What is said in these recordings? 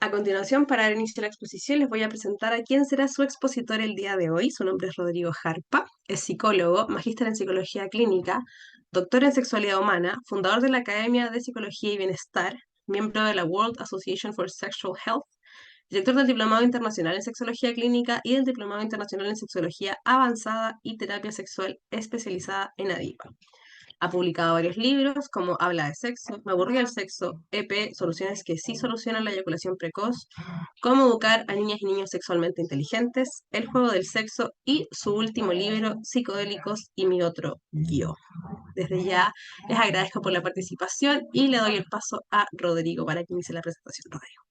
A continuación, para dar inicio a la exposición, les voy a presentar a quién será su expositor el día de hoy. Su nombre es Rodrigo Jarpa, es psicólogo, magíster en psicología clínica, doctor en sexualidad humana, fundador de la Academia de Psicología y Bienestar, miembro de la World Association for Sexual Health, director del Diplomado Internacional en Sexología Clínica y del Diplomado Internacional en Sexología Avanzada y Terapia Sexual especializada en ADIPA. Ha publicado varios libros como Habla de sexo, Me aburrió el sexo, EP, Soluciones que sí solucionan la eyaculación precoz, Cómo educar a niñas y niños sexualmente inteligentes, El juego del sexo y su último libro, Psicodélicos y mi otro yo. Desde ya les agradezco por la participación y le doy el paso a Rodrigo para que inicie la presentación. Rodrigo.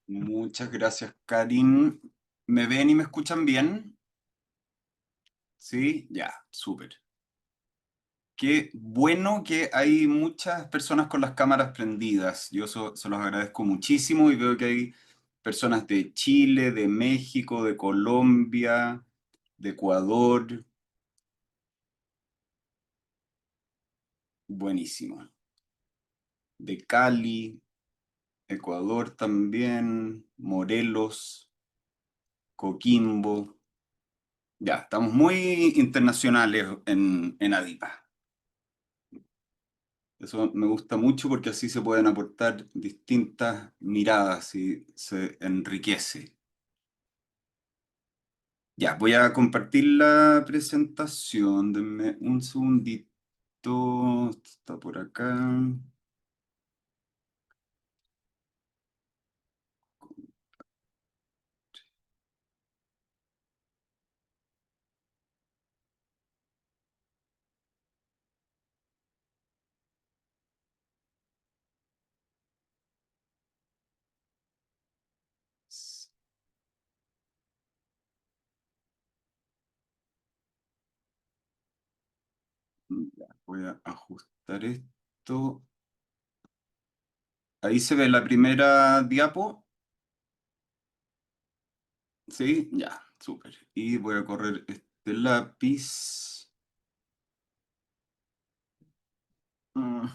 Muchas gracias, Karin. ¿Me ven y me escuchan bien? ¿Sí? Ya, súper. Qué bueno que hay muchas personas con las cámaras prendidas. Yo se los agradezco muchísimo y veo que hay personas de Chile, de México, de Colombia, de Ecuador. Buenísimo. De Cali, Ecuador también, Morelos, Coquimbo. Ya, estamos muy internacionales en ADIPA. Eso me gusta mucho porque así se pueden aportar distintas miradas y se enriquece. Ya, voy a compartir la presentación. Denme un segundito. Está por acá. Ya, voy a ajustar esto. Ahí se ve la primera diapo. ¿Sí? Ya, súper. Y voy a correr este lápiz. Mm,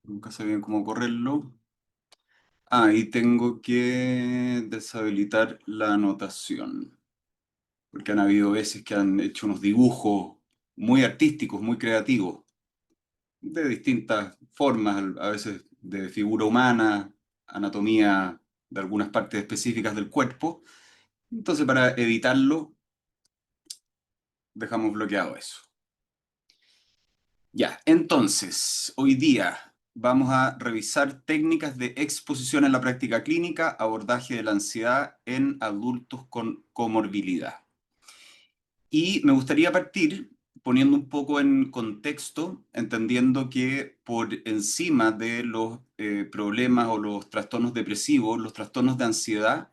Nunca sé bien cómo correrlo. Y tengo que deshabilitar la anotación, porque han habido veces que han hecho unos dibujos muy artísticos, muy creativos, de distintas formas, a veces de figura humana, anatomía de algunas partes específicas del cuerpo. Entonces, para evitarlo, dejamos bloqueado eso. Ya, entonces, hoy día vamos a revisar técnicas de exposición en la práctica clínica, abordaje de la ansiedad en adultos con comorbilidad. Y me gustaría partir poniendo un poco en contexto, entendiendo que por encima de los problemas o los trastornos depresivos, los trastornos de ansiedad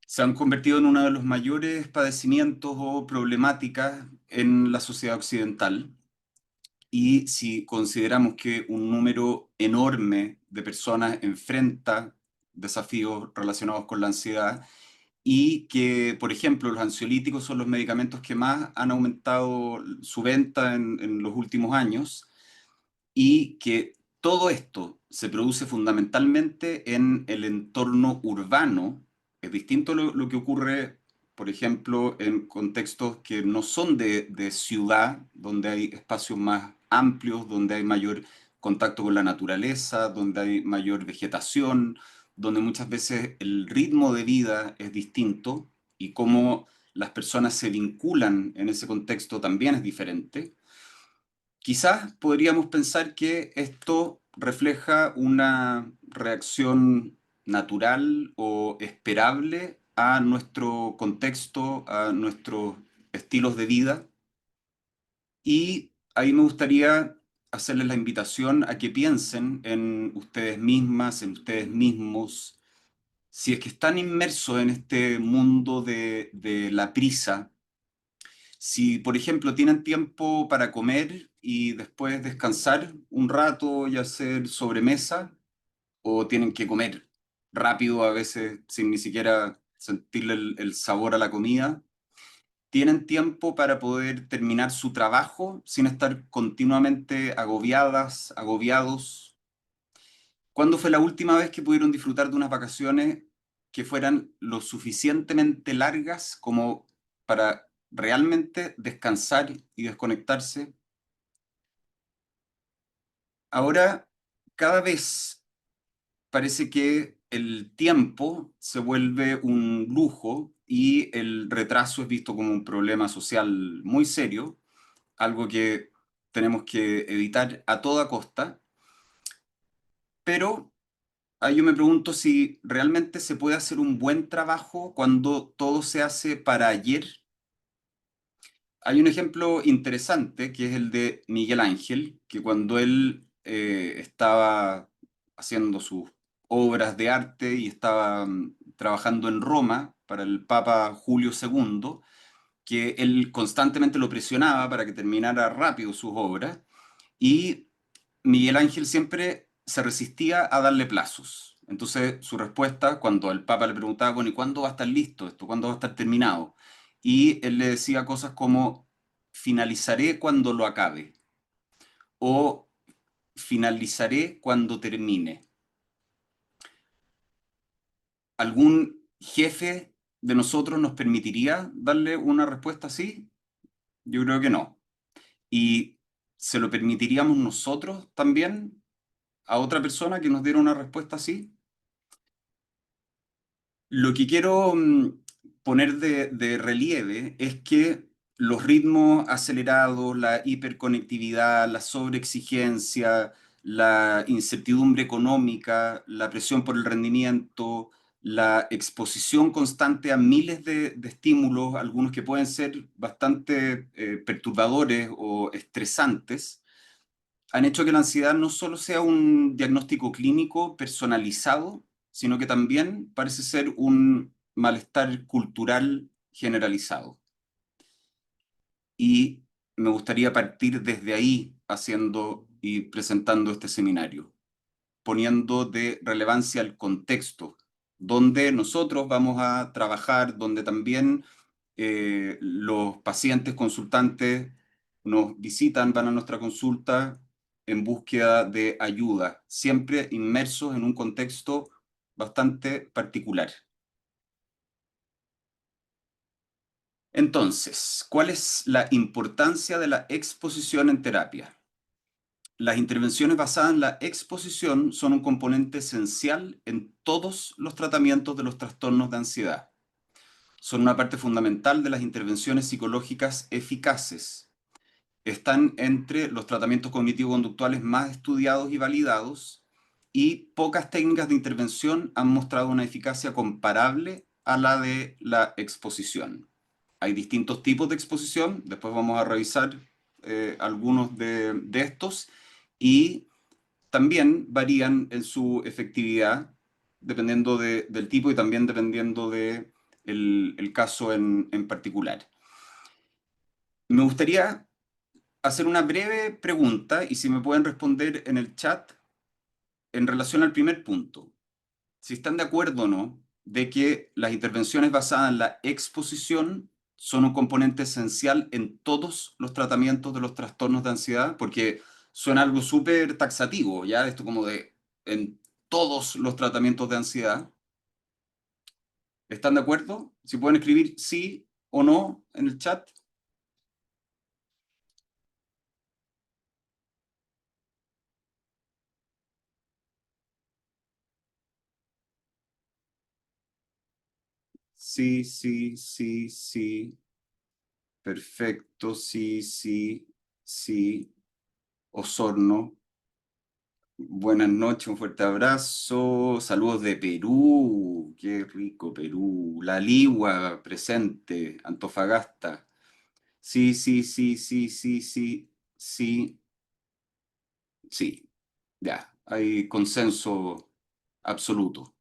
se han convertido en uno de los mayores padecimientos o problemáticas en la sociedad occidental. Y si consideramos que un número enorme de personas enfrenta desafíos relacionados con la ansiedad y que, por ejemplo, los ansiolíticos son los medicamentos que más han aumentado su venta en los últimos años y que todo esto se produce fundamentalmente en el entorno urbano, es distinto lo que ocurre, por ejemplo, en contextos que no son de ciudad, donde hay espacios más amplios, donde hay mayor contacto con la naturaleza, donde hay mayor vegetación, donde muchas veces el ritmo de vida es distinto y cómo las personas se vinculan en ese contexto también es diferente. Quizás podríamos pensar que esto refleja una reacción natural o esperable a nuestro contexto, a nuestros estilos de vida. Y ahí me gustaría hacerles la invitación a que piensen en ustedes mismas, en ustedes mismos, si es que están inmersos en este mundo de la prisa. Si, por ejemplo, tienen tiempo para comer y después descansar un rato y hacer sobremesa, o tienen que comer rápido a veces sin ni siquiera sentirle el sabor a la comida, tienen tiempo para poder terminar su trabajo sin estar continuamente agobiadas, agobiados. ¿Cuándo fue la última vez que pudieron disfrutar de unas vacaciones que fueran lo suficientemente largas como para realmente descansar y desconectarse? Ahora, cada vez parece que el tiempo se vuelve un lujo y el retraso es visto como un problema social muy serio, algo que tenemos que evitar a toda costa, pero ahí yo me pregunto si realmente se puede hacer un buen trabajo cuando todo se hace para ayer. Hay un ejemplo interesante que es el de Miguel Ángel, que cuando él estaba haciendo sus obras de arte y estaba trabajando en Roma para el Papa Julio II, que él constantemente lo presionaba para que terminara rápido sus obras, y Miguel Ángel siempre se resistía a darle plazos. Entonces, su respuesta, cuando el Papa le preguntaba, bueno, ¿y cuándo va a estar listo esto? ¿Cuándo va a estar terminado? Y él le decía cosas como, finalizaré cuando lo acabe, o finalizaré cuando termine. ¿Algún jefe de nosotros nos permitiría darle una respuesta así? Yo creo que no. ¿Y se lo permitiríamos nosotros también a otra persona que nos diera una respuesta así? Lo que quiero poner de relieve es que los ritmos acelerados, la hiperconectividad, la sobreexigencia, la incertidumbre económica, la presión por el rendimiento, la exposición constante a miles de estímulos, algunos que pueden ser bastante perturbadores o estresantes, han hecho que la ansiedad no solo sea un diagnóstico clínico personalizado, sino que también parece ser un malestar cultural generalizado. Y me gustaría partir desde ahí haciendo y presentando este seminario, poniendo de relevancia el contexto donde nosotros vamos a trabajar, donde también los pacientes consultantes nos visitan, van a nuestra consulta en búsqueda de ayuda, siempre inmersos en un contexto bastante particular. Entonces, ¿cuál es la importancia de la exposición en terapia? Las intervenciones basadas en la exposición son un componente esencial en todos los tratamientos de los trastornos de ansiedad. Son una parte fundamental de las intervenciones psicológicas eficaces. Están entre los tratamientos cognitivo-conductuales más estudiados y validados, y pocas técnicas de intervención han mostrado una eficacia comparable a la de la exposición. Hay distintos tipos de exposición, después vamos a revisar algunos de estos, y también varían en su efectividad dependiendo del tipo y también dependiendo del el caso en particular. Me gustaría hacer una breve pregunta y si me pueden responder en el chat en relación al primer punto. Si están de acuerdo o no de que las intervenciones basadas en la exposición son un componente esencial en todos los tratamientos de los trastornos de ansiedad, porque suena algo súper taxativo, ya esto como de en todos los tratamientos de ansiedad. ¿Están de acuerdo? Si pueden escribir sí o no en el chat. Sí, sí, sí, sí. Perfecto, sí, sí, sí. Osorno. Buenas noches, un fuerte abrazo. Saludos de Perú. Qué rico Perú. La Ligua presente. Antofagasta. Sí, sí, sí, sí, sí, sí, sí, sí. Ya, hay consenso absoluto.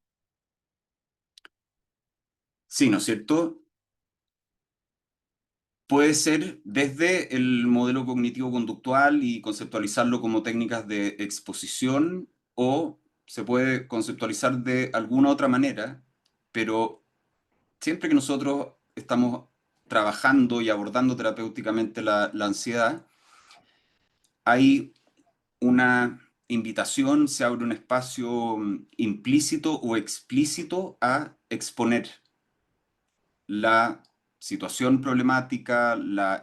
Sí, ¿no es cierto? Puede ser desde el modelo cognitivo-conductual y conceptualizarlo como técnicas de exposición, o se puede conceptualizar de alguna otra manera, pero siempre que nosotros estamos trabajando y abordando terapéuticamente la ansiedad, hay una invitación, se abre un espacio implícito o explícito a exponer la situación problemática,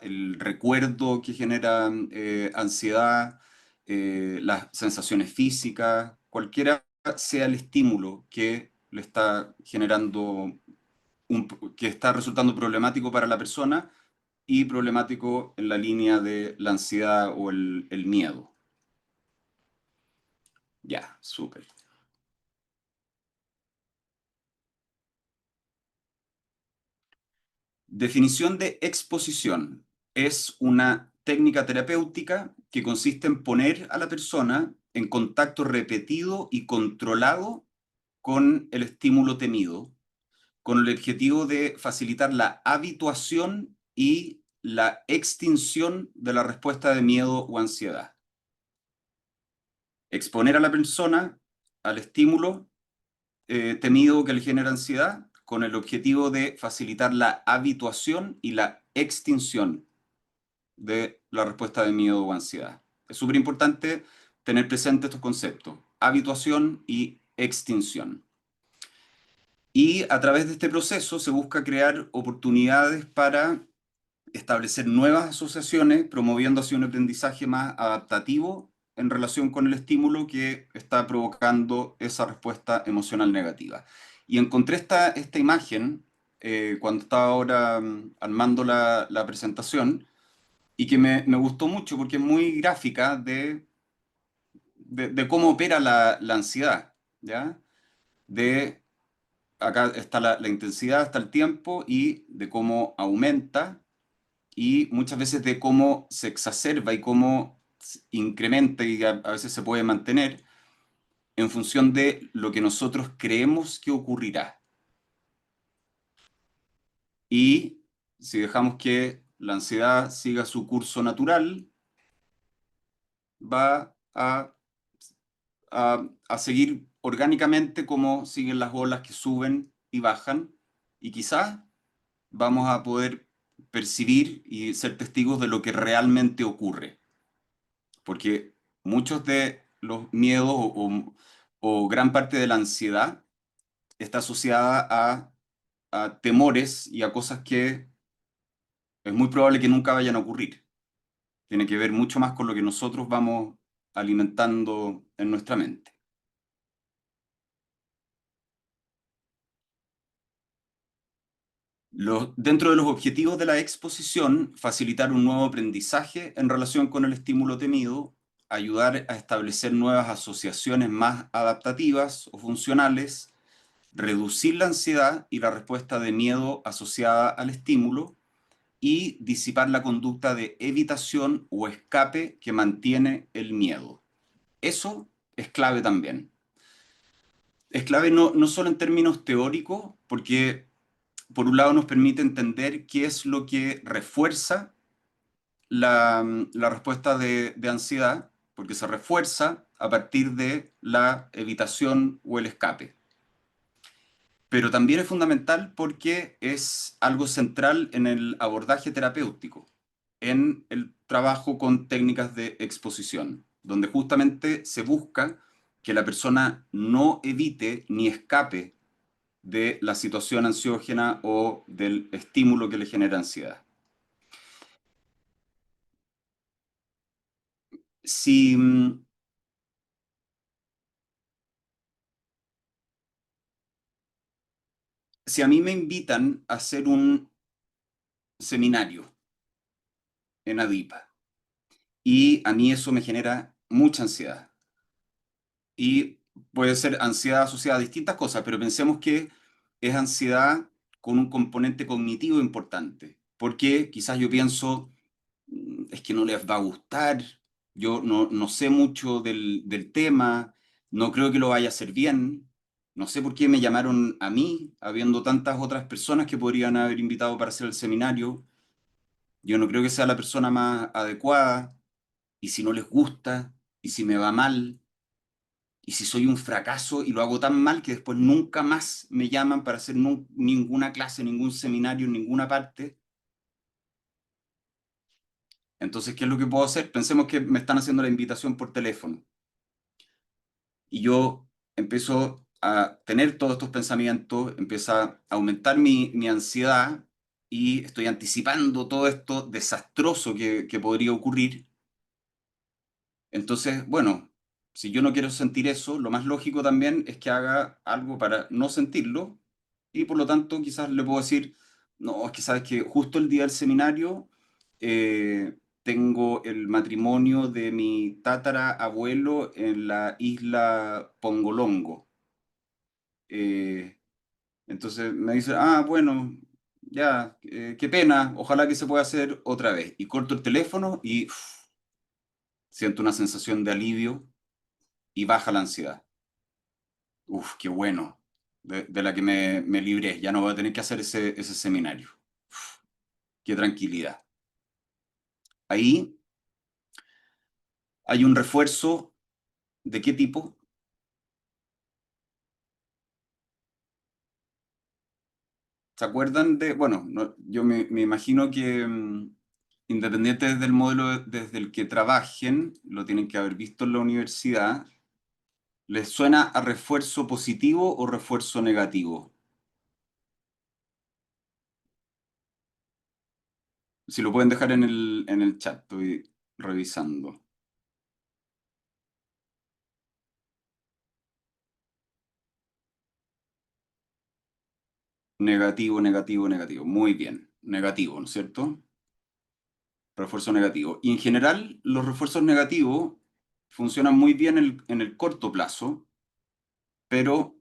el recuerdo que genera ansiedad, las sensaciones físicas, cualquiera sea el estímulo que le está generando, que está resultando problemático para la persona y problemático en la línea de la ansiedad o el miedo. Ya, súper. Definición de exposición. Es una técnica terapéutica que consiste en poner a la persona en contacto repetido y controlado con el estímulo temido, con el objetivo de facilitar la habituación y la extinción de la respuesta de miedo o ansiedad. Exponer a la persona al estímulo temido que le genera ansiedad con el objetivo de facilitar la habituación y la extinción de la respuesta de miedo o ansiedad. Es súper importante tener presente estos conceptos, habituación y extinción. Y a través de este proceso se busca crear oportunidades para establecer nuevas asociaciones, promoviendo así un aprendizaje más adaptativo en relación con el estímulo que está provocando esa respuesta emocional negativa. Y encontré esta imagen cuando estaba ahora armando la presentación y que me gustó mucho porque es muy gráfica de cómo opera la ansiedad, ¿ya? De, acá está la intensidad, está el tiempo y de cómo aumenta y muchas veces de cómo se exacerba y cómo incrementa y a veces se puede mantener en función de lo que nosotros creemos que ocurrirá. Y si dejamos que la ansiedad siga su curso natural, va a seguir orgánicamente como siguen las olas que suben y bajan, y quizás vamos a poder percibir y ser testigos de lo que realmente ocurre. Porque muchos de los miedos o gran parte de la ansiedad está asociada a temores y a cosas que es muy probable que nunca vayan a ocurrir. Tiene que ver mucho más con lo que nosotros vamos alimentando en nuestra mente. Dentro de los objetivos de la exposición, facilitar un nuevo aprendizaje en relación con el estímulo temido, ayudar a establecer nuevas asociaciones más adaptativas o funcionales, reducir la ansiedad y la respuesta de miedo asociada al estímulo y disipar la conducta de evitación o escape que mantiene el miedo. Eso es clave también. Es clave no solo en términos teóricos, porque por un lado nos permite entender qué es lo que refuerza la respuesta de ansiedad, porque se refuerza a partir de la evitación o el escape. Pero también es fundamental porque es algo central en el abordaje terapéutico, en el trabajo con técnicas de exposición, donde justamente se busca que la persona no evite ni escape de la situación ansiógena o del estímulo que le genera ansiedad. Si, si a mí me invitan a hacer un seminario en ADIPA y a mí eso me genera mucha ansiedad y puede ser ansiedad asociada a distintas cosas, pero pensemos que es ansiedad con un componente cognitivo importante, porque quizás yo pienso, es que no les va a gustar, yo no sé mucho del tema, no creo que lo vaya a hacer bien, no sé por qué me llamaron a mí, habiendo tantas otras personas que podrían haber invitado para hacer el seminario, yo no creo que sea la persona más adecuada, y si no les gusta, y si me va mal, y si soy un fracaso y lo hago tan mal que después nunca más me llaman para hacer ninguna clase, ningún seminario en ninguna parte. Entonces, ¿qué es lo que puedo hacer? Pensemos que me están haciendo la invitación por teléfono. y yo empiezo a tener todos estos pensamientos, empieza a aumentar mi ansiedad y estoy anticipando todo esto desastroso que podría ocurrir. Entonces, bueno, si yo no quiero sentir eso, lo más lógico también es que haga algo para no sentirlo y por lo tanto quizás le puedo decir, no, es que sabes que justo el día del seminario tengo el matrimonio de mi tatarabuelo en la isla Pongolongo. Eh, entonces me dice, ah, bueno, ya, qué pena, ojalá que se pueda hacer otra vez. Y corto el teléfono y siento una sensación de alivio y baja la ansiedad. Uf, qué bueno, de la que me libré. Ya no voy a tener que hacer ese seminario. Qué tranquilidad. Ahí hay un refuerzo. ¿De qué tipo? ¿Se acuerdan de...? Bueno, yo me imagino que independiente del modelo desde el que trabajen, lo tienen que haber visto en la universidad, ¿les suena a refuerzo positivo o refuerzo negativo? Si lo pueden dejar en el chat, estoy revisando. Negativo, negativo, negativo. Muy bien. Negativo, ¿no es cierto? Refuerzo negativo. Y en general, los refuerzos negativos funcionan muy bien en el corto plazo, pero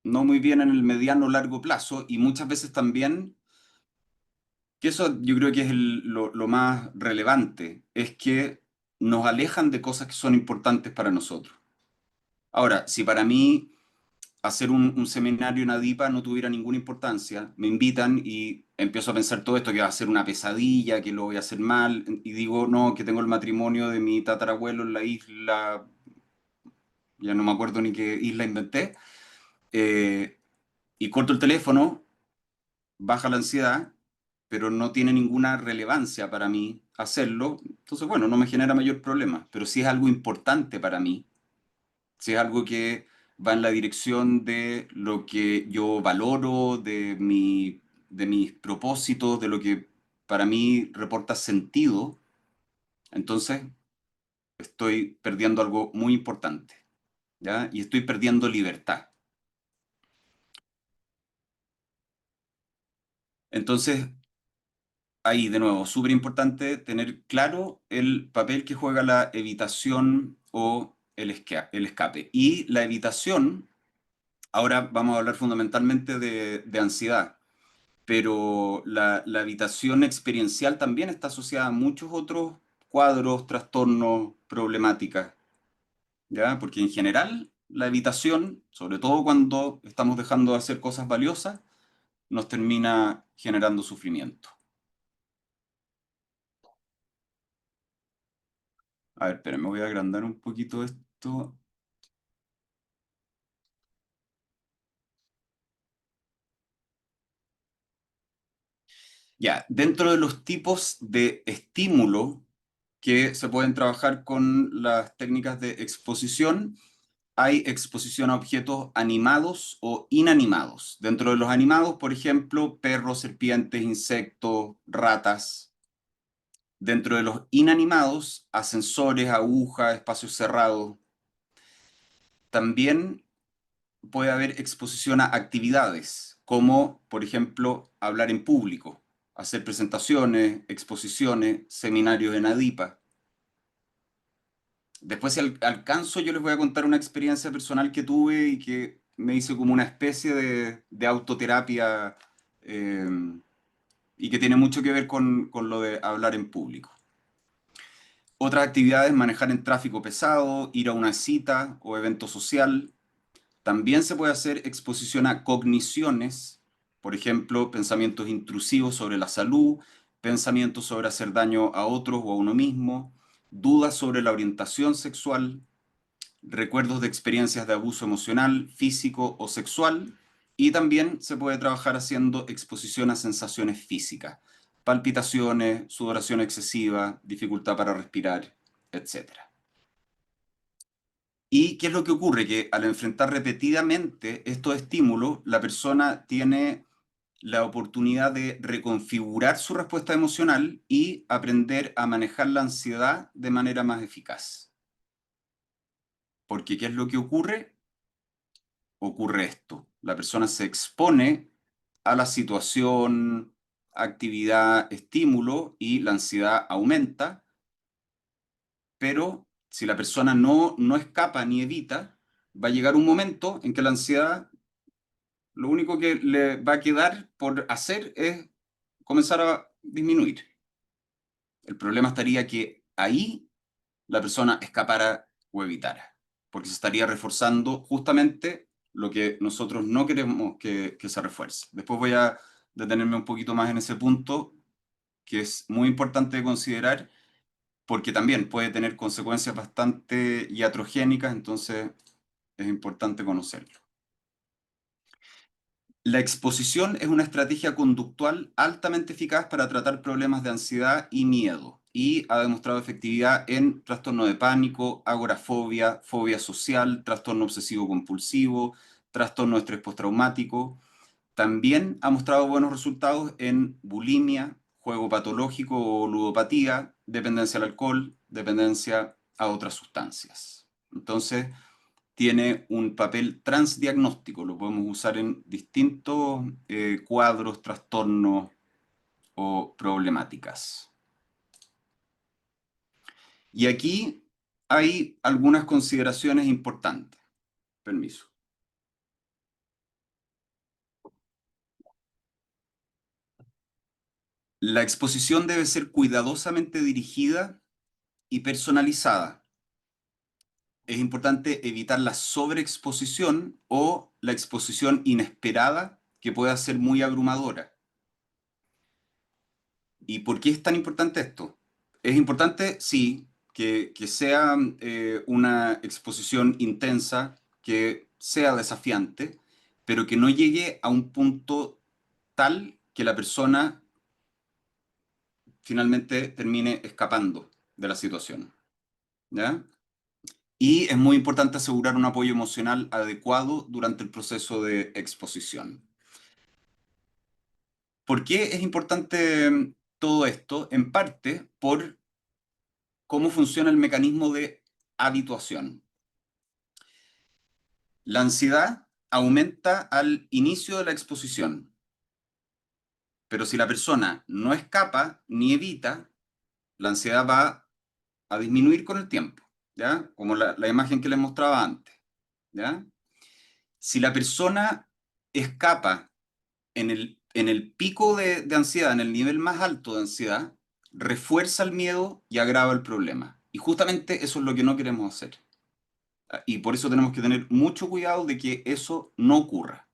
no muy bien en el mediano o largo plazo. Y muchas veces también, que eso yo creo que es lo más relevante, es que nos alejan de cosas que son importantes para nosotros. Ahora, si para mí hacer un seminario en Adipa no tuviera ninguna importancia, me invitan y empiezo a pensar todo esto, que va a ser una pesadilla, que lo voy a hacer mal, y digo, no, que tengo el matrimonio de mi tatarabuelo en la isla, ya no me acuerdo ni qué isla inventé, eh, y corto el teléfono, baja la ansiedad, pero no tiene ninguna relevancia para mí hacerlo, entonces, bueno, no me genera mayor problema, pero si es algo importante para mí, si es algo que va en la dirección de lo que yo valoro, de mis propósitos, de lo que para mí reporta sentido, entonces estoy perdiendo algo muy importante, ¿ya? Y estoy perdiendo libertad. Entonces, ahí de nuevo, súper importante tener claro el papel que juega la evitación o el escape. Y la evitación, ahora vamos a hablar fundamentalmente de ansiedad. Pero la habitación experiencial también está asociada a muchos otros cuadros, trastornos, problemáticas, ¿ya? Porque en general la habitación, sobre todo cuando estamos dejando de hacer cosas valiosas, nos termina generando sufrimiento. A ver, espera, me voy a agrandar un poquito esto. Ya, dentro de los tipos de estímulo que se pueden trabajar con las técnicas de exposición, hay exposición a objetos animados o inanimados. Dentro de los animados, por ejemplo, perros, serpientes, insectos, ratas. Dentro de los inanimados, ascensores, agujas, espacios cerrados. También puede haber exposición a actividades, como, por ejemplo, hablar en público, hacer presentaciones, exposiciones, seminarios en ADIPA. Después, si alcanzo, yo les voy a contar una experiencia personal que tuve y que me hizo como una especie de autoterapia eh, y que tiene mucho que ver con lo de hablar en público. Otras actividades, manejar en tráfico pesado, ir a una cita o evento social. También se puede hacer exposición a cogniciones, por ejemplo, pensamientos intrusivos sobre la salud, pensamientos sobre hacer daño a otros o a uno mismo, dudas sobre la orientación sexual, recuerdos de experiencias de abuso emocional, físico o sexual, y también se puede trabajar haciendo exposición a sensaciones físicas, palpitaciones, sudoración excesiva, dificultad para respirar, etcétera. ¿Y qué es lo que ocurre? Que al enfrentar repetidamente estos estímulos, la persona tiene la oportunidad de reconfigurar su respuesta emocional y aprender a manejar la ansiedad de manera más eficaz. Porque ¿qué es lo que ocurre? Ocurre esto. La persona se expone a la situación, actividad, estímulo y la ansiedad aumenta, pero si la persona no escapa ni evita, va a llegar un momento en que la ansiedad, lo único que le va a quedar por hacer es comenzar a disminuir. El problema estaría que ahí la persona escapara o evitara, porque se estaría reforzando justamente lo que nosotros no queremos que se refuerce. Después voy a detenerme un poquito más en ese punto, que es muy importante de considerar, porque también puede tener consecuencias bastante iatrogénicas, entonces es importante conocerlo. La exposición es una estrategia conductual altamente eficaz para tratar problemas de ansiedad y miedo y ha demostrado efectividad en trastorno de pánico, agorafobia, fobia social, trastorno obsesivo-compulsivo, trastorno de estrés postraumático. También ha mostrado buenos resultados en bulimia, juego patológico o ludopatía, dependencia al alcohol, dependencia a otras sustancias. Entonces, tiene un papel transdiagnóstico, lo podemos usar en distintos cuadros, trastornos o problemáticas. Y aquí hay algunas consideraciones importantes. Permiso. La exposición debe ser cuidadosamente dirigida y personalizada. Es importante evitar la sobreexposición o la exposición inesperada que pueda ser muy abrumadora. ¿Y por qué es tan importante esto? Es importante, sí, que sea una exposición intensa, que sea desafiante, pero que no llegue a un punto tal que la persona finalmente termine escapando de la situación. ¿Ya? Y es muy importante asegurar un apoyo emocional adecuado durante el proceso de exposición. ¿Por qué es importante todo esto? En parte por cómo funciona el mecanismo de habituación. La ansiedad aumenta al inicio de la exposición, pero si la persona no escapa ni evita, la ansiedad va a disminuir con el tiempo, ¿ya? Como la imagen que les mostraba antes, ¿ya? Si la persona escapa en el pico de ansiedad, en el nivel más alto de ansiedad, refuerza el miedo y agrava el problema. Y justamente eso es lo que no queremos hacer. Y por eso tenemos que tener mucho cuidado de que eso no ocurra,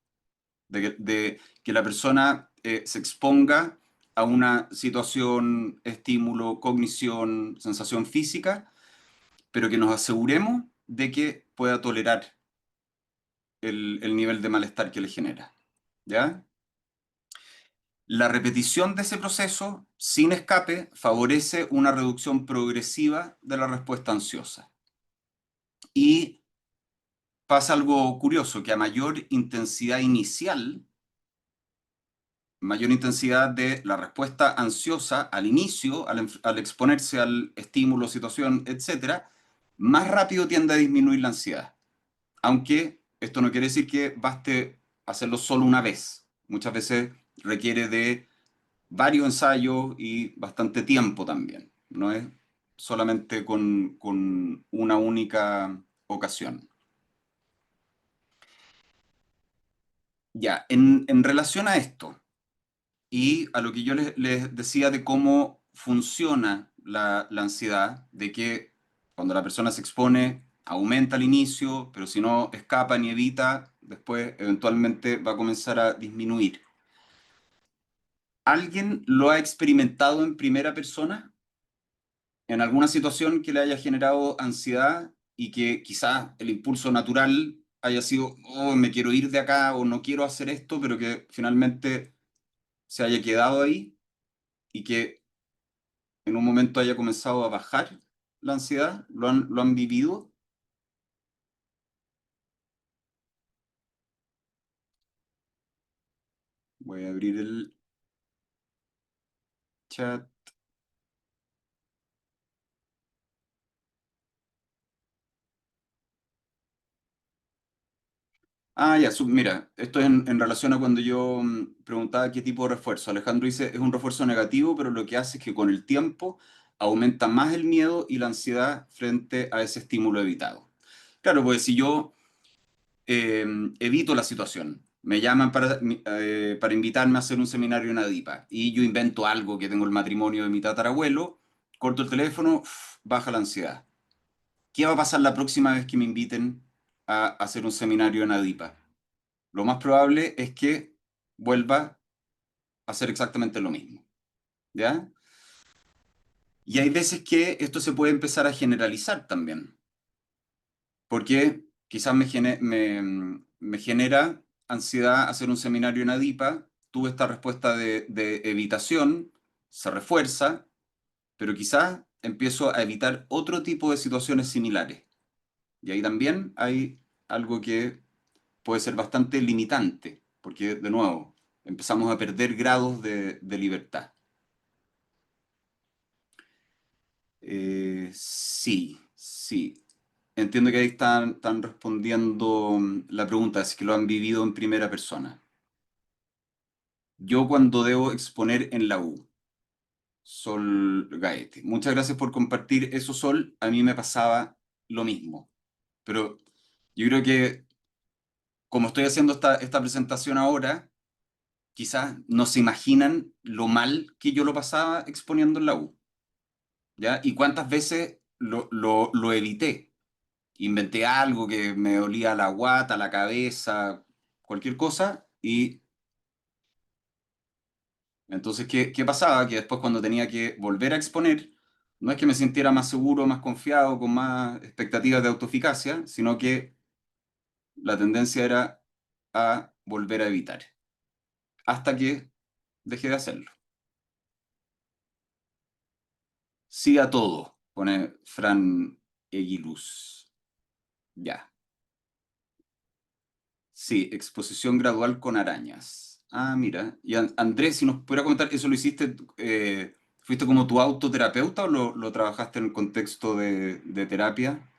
de que la persona se exponga a una situación, estímulo, cognición, sensación física, pero que nos aseguremos de que pueda tolerar el nivel de malestar que le genera. ¿Ya? La repetición de ese proceso, sin escape, favorece una reducción progresiva de la respuesta ansiosa. Y pasa algo curioso, que a mayor intensidad inicial, mayor intensidad de la respuesta ansiosa al inicio, al exponerse al estímulo, situación, etcétera, más rápido tiende a disminuir la ansiedad. Aunque esto no quiere decir que baste hacerlo solo una vez. Muchas veces requiere de varios ensayos y bastante tiempo también. No es solamente con una única ocasión. Ya, en relación a esto y a lo que yo les decía de cómo funciona la ansiedad, de que cuando la persona se expone, aumenta al inicio, pero si no escapa ni evita, después eventualmente va a comenzar a disminuir. ¿Alguien lo ha experimentado en primera persona? ¿En alguna situación que le haya generado ansiedad y que quizás el impulso natural haya sido, oh, me quiero ir de acá o no quiero hacer esto, pero que finalmente se haya quedado ahí y que en un momento haya comenzado a bajar la ansiedad? Lo han vivido? Voy a abrir el chat. Ah, ya, mira, esto es en relación a cuando yo preguntaba qué tipo de refuerzo. Alejandro dice, es un refuerzo negativo, pero lo que hace es que con el tiempo aumenta más el miedo y la ansiedad frente a ese estímulo evitado. Claro, pues si yo eh, evito la situación, me llaman para invitarme a hacer un seminario en Adipa y yo invento algo, que tengo el matrimonio de mi tatarabuelo, corto el teléfono, baja la ansiedad. ¿Qué va a pasar la próxima vez que me inviten a hacer un seminario en Adipa? Lo más probable es que vuelva a hacer exactamente lo mismo, ¿ya? Y hay veces que esto se puede empezar a generalizar también, porque quizás me genera ansiedad hacer un seminario en Adipa, tuve esta respuesta de evitación, se refuerza, pero quizás empiezo a evitar otro tipo de situaciones similares. Y ahí también hay algo que puede ser bastante limitante, porque de nuevo, empezamos a perder grados de libertad. Sí, sí. Entiendo que ahí están respondiendo la pregunta, si es que lo han vivido en primera persona. Yo cuando debo exponer en la U, Sol Gaete. Muchas gracias por compartir eso, Sol. A mí me pasaba lo mismo. Pero yo creo que como estoy haciendo esta presentación ahora, quizás no se imaginan lo mal que yo lo pasaba exponiendo en la U, ¿ya? Y cuántas veces lo evité. Inventé algo que me dolía la guata, la cabeza, cualquier cosa, y entonces, ¿qué pasaba? Que después cuando tenía que volver a exponer, no es que me sintiera más seguro, más confiado, con más expectativas de autoeficacia, sino que la tendencia era a volver a evitar, hasta que dejé de hacerlo. Sí a todo, pone Fran Eguiluz. Ya. Sí, exposición gradual con arañas. Ah, mira. Y Andrés, si nos pudiera comentar, ¿eso lo hiciste, fuiste como tu autoterapeuta o lo trabajaste en el contexto de terapia?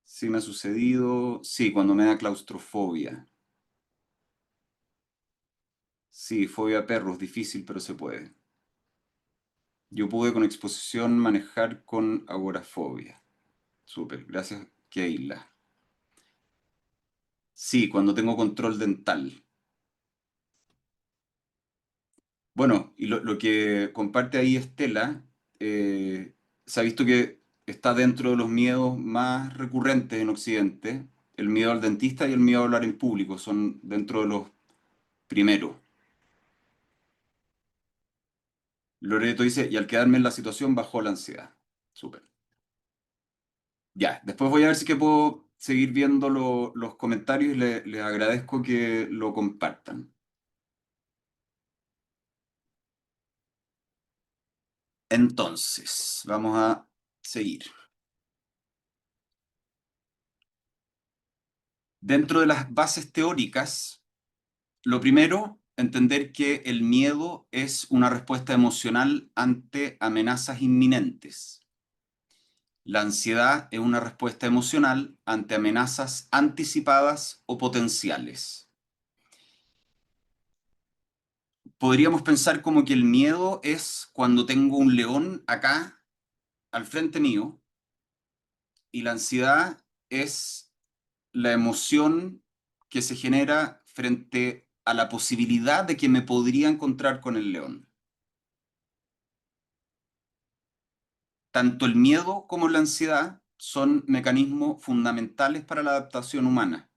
Sí, me ha sucedido. Sí, cuando me da claustrofobia. Sí, fobia a perros, difícil, pero se puede. Yo pude con exposición manejar con agorafobia. Súper, gracias, Keila. Sí, cuando tengo control dental. Bueno, y lo que comparte ahí Estela, se ha visto que está dentro de los miedos más recurrentes en Occidente. El miedo al dentista y el miedo a hablar en público son dentro de los primeros. Loreto dice, y al quedarme en la situación bajó la ansiedad. Súper. Ya, después voy a ver si que puedo seguir viendo los comentarios y les agradezco que lo compartan. Entonces, vamos a seguir. Dentro de las bases teóricas, lo primero, entender que el miedo es una respuesta emocional ante amenazas inminentes. La ansiedad es una respuesta emocional ante amenazas anticipadas o potenciales. Podríamos pensar como que el miedo es cuando tengo un león acá al frente mío y la ansiedad es la emoción que se genera frente a la posibilidad de que me podría encontrar con el león. Tanto el miedo como la ansiedad son mecanismos fundamentales para la adaptación humana.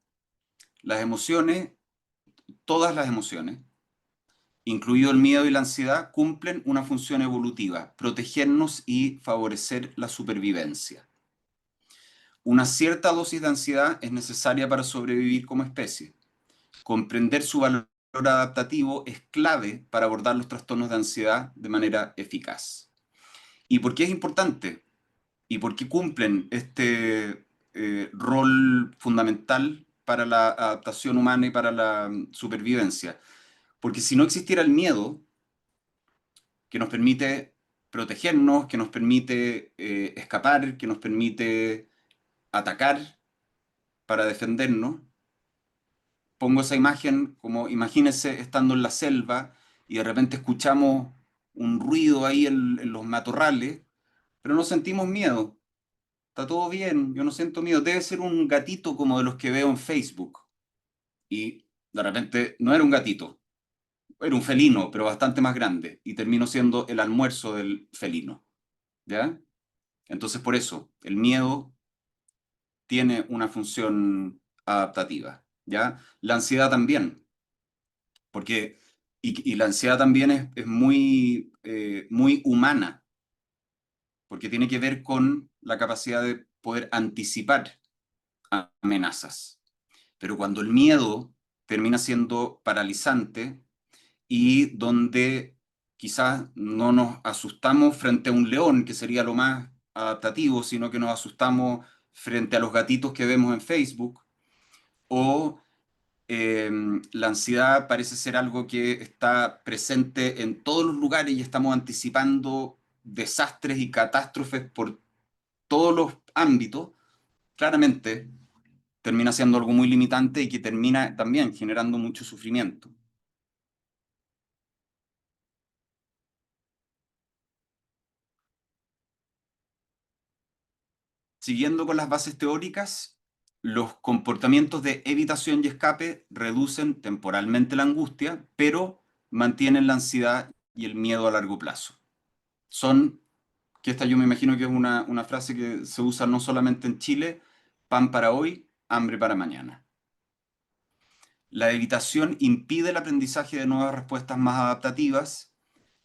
Las emociones, todas las emociones, incluido el miedo y la ansiedad, cumplen una función evolutiva, protegernos y favorecer la supervivencia. Una cierta dosis de ansiedad es necesaria para sobrevivir como especie. Comprender su valor adaptativo es clave para abordar los trastornos de ansiedad de manera eficaz. ¿Y por qué es importante? ¿Y por qué cumplen este rol fundamental para la adaptación humana y para la supervivencia. Porque si no existiera el miedo, que nos permite protegernos, que nos permite escapar, que nos permite atacar para defendernos, pongo esa imagen como imagínense estando en la selva y de repente escuchamos un ruido ahí en los matorrales, pero no sentimos miedo. Está todo bien, yo no siento miedo. Debe ser un gatito como de los que veo en Facebook. Y de repente no era un gatito, era un felino, pero bastante más grande. Y terminó siendo el almuerzo del felino. ¿Ya? Entonces, por eso, el miedo tiene una función adaptativa. ¿Ya? La ansiedad también. Porque, y la ansiedad también es muy, muy humana, porque tiene que ver con la capacidad de poder anticipar amenazas. Pero cuando el miedo termina siendo paralizante y donde quizás no nos asustamos frente a un león, que sería lo más adaptativo, sino que nos asustamos frente a los gatitos que vemos en Facebook, o eh, la ansiedad parece ser algo que está presente en todos los lugares y estamos anticipando desastres y catástrofes por todos los ámbitos, claramente termina siendo algo muy limitante y que termina también generando mucho sufrimiento. Siguiendo con las bases teóricas, los comportamientos de evitación y escape reducen temporalmente la angustia, pero mantienen la ansiedad y el miedo a largo plazo. Son, que esta yo me imagino que es una frase que se usa no solamente en Chile, pan para hoy, hambre para mañana. La evitación impide el aprendizaje de nuevas respuestas más adaptativas.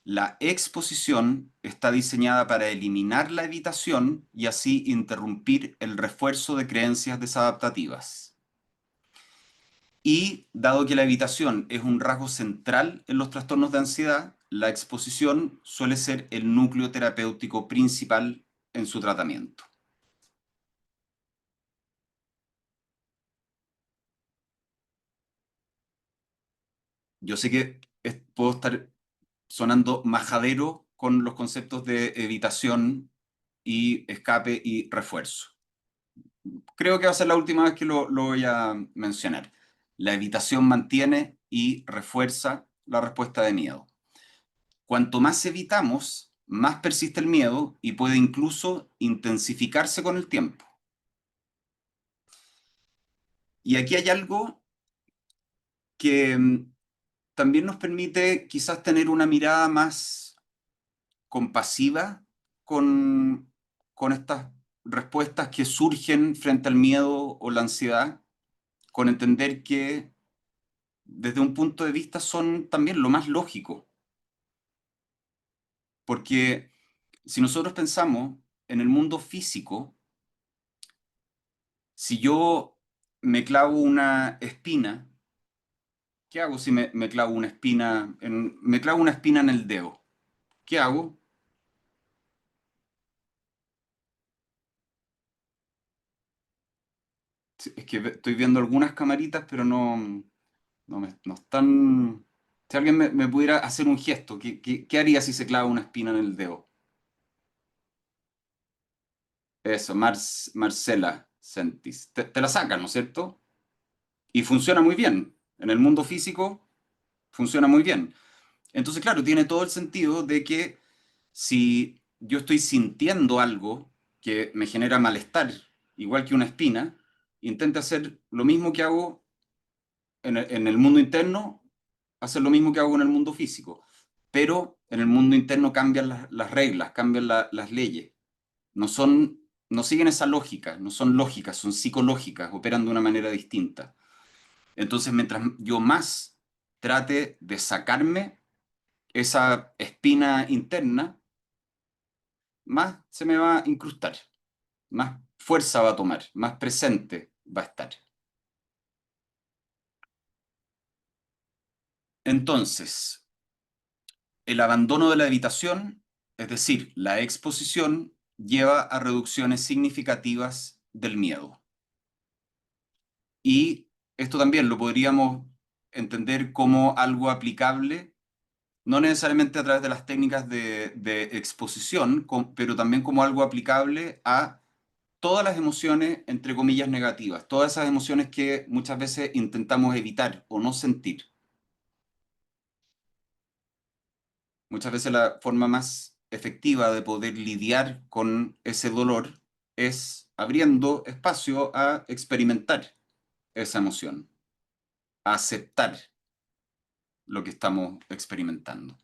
La exposición está diseñada para eliminar la evitación y así interrumpir el refuerzo de creencias desadaptativas. Y dado que la evitación es un rasgo central en los trastornos de ansiedad, la exposición suele ser el núcleo terapéutico principal en su tratamiento. Yo sé que puedo estar sonando majadero con los conceptos de evitación y escape y refuerzo. Creo que va a ser la última vez que lo voy a mencionar. La evitación mantiene y refuerza la respuesta de miedo. Cuanto más evitamos, más persiste el miedo y puede incluso intensificarse con el tiempo. Y aquí hay algo que también nos permite quizás tener una mirada más compasiva con estas respuestas que surgen frente al miedo o la ansiedad, con entender que desde un punto de vista son también lo más lógico, porque si nosotros pensamos en el mundo físico, si yo me clavo una espina, ¿qué hago si me clavo una espina me clavo una espina en el dedo? ¿Qué hago? Sí, es que estoy viendo algunas camaritas, pero no están... Si alguien me pudiera hacer un gesto, ¿qué haría si se clava una espina en el dedo? Eso, Marcela Sentis. Te la sacan, ¿no es cierto? Y funciona muy bien. En el mundo físico funciona muy bien. Entonces, claro, tiene todo el sentido de que si yo estoy sintiendo algo que me genera malestar, igual que una espina, intente hacer lo mismo que hago en el mundo interno, hacer lo mismo que hago en el mundo físico. Pero en el mundo interno cambian las reglas, cambian las leyes. No son, no siguen esa lógica, no son lógicas, son psicológicas, operan de una manera distinta. Entonces, mientras yo más trate de sacarme esa espina interna, más se me va a incrustar, más fuerza va a tomar, más presente va a estar. Entonces, el abandono de la evitación, es decir, la exposición, lleva a reducciones significativas del miedo. Y esto también lo podríamos entender como algo aplicable, no necesariamente a través de las técnicas de exposición, pero también como algo aplicable a todas las emociones, entre comillas, negativas, todas esas emociones que muchas veces intentamos evitar o no sentir. Muchas veces la forma más efectiva de poder lidiar con ese dolor es abriendo espacio a experimentar esa emoción, a aceptar lo que estamos experimentando.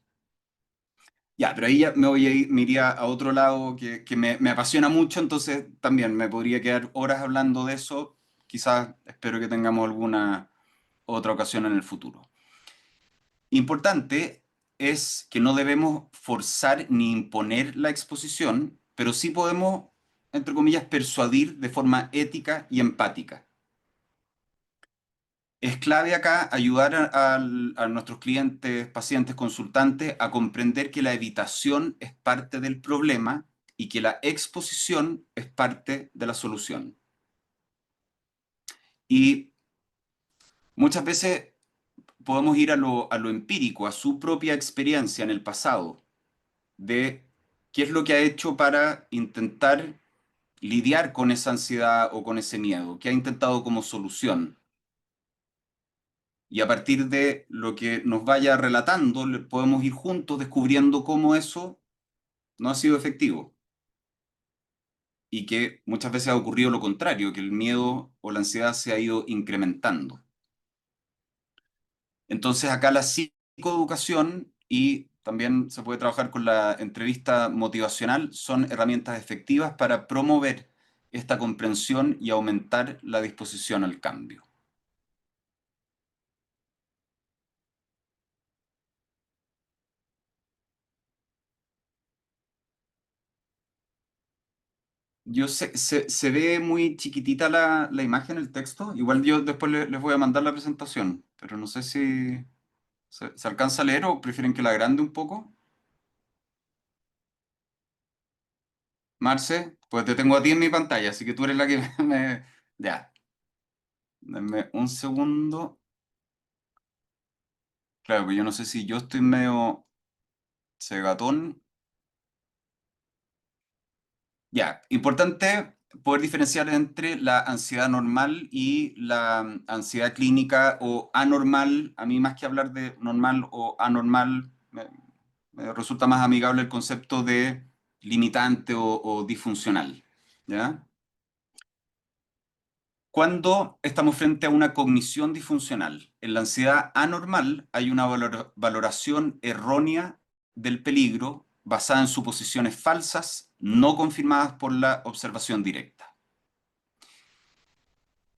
Ya, pero ahí ya me iría a otro lado que me apasiona mucho, entonces también me podría quedar horas hablando de eso. Quizás espero que tengamos alguna otra ocasión en el futuro. Importante es que no debemos forzar ni imponer la exposición, pero sí podemos, entre comillas, persuadir de forma ética y empática. Es clave acá ayudar a nuestros clientes, pacientes, consultantes a comprender que la evitación es parte del problema y que la exposición es parte de la solución. Y muchas veces podemos ir a lo empírico, a su propia experiencia en el pasado, de qué es lo que ha hecho para intentar lidiar con esa ansiedad o con ese miedo, qué ha intentado como solución. Y a partir de lo que nos vaya relatando, podemos ir juntos descubriendo cómo eso no ha sido efectivo y que muchas veces ha ocurrido lo contrario, que el miedo o la ansiedad se ha ido incrementando. Entonces acá la psicoeducación y también se puede trabajar con la entrevista motivacional, son herramientas efectivas para promover esta comprensión y aumentar la disposición al cambio. Yo sé, se ve muy chiquitita la imagen, el texto. Igual yo después les voy a mandar la presentación, pero no sé si se alcanza a leer o prefieren que la agrande un poco. Marce, pues te tengo a ti en mi pantalla, así que tú eres la que me... Ya, denme un segundo. Claro, pues yo no sé si yo estoy medio cegatón. Ya, importante poder diferenciar entre la ansiedad normal y la ansiedad clínica o anormal. A mí más que hablar de normal o anormal, me resulta más amigable el concepto de limitante o disfuncional. ¿Ya? Cuando estamos frente a una cognición disfuncional, en la ansiedad anormal hay una valoración errónea del peligro basada en suposiciones falsas no confirmadas por la observación directa.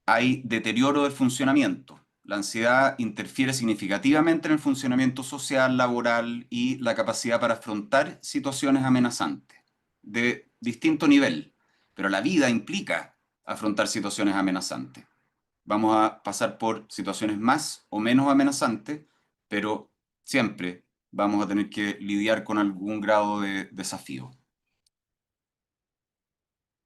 Hay deterioro del funcionamiento. La ansiedad interfiere significativamente en el funcionamiento social, laboral y la capacidad para afrontar situaciones amenazantes de distinto nivel, pero la vida implica afrontar situaciones amenazantes. Vamos a pasar por situaciones más o menos amenazantes, pero siempre vamos a tener que lidiar con algún grado de desafío.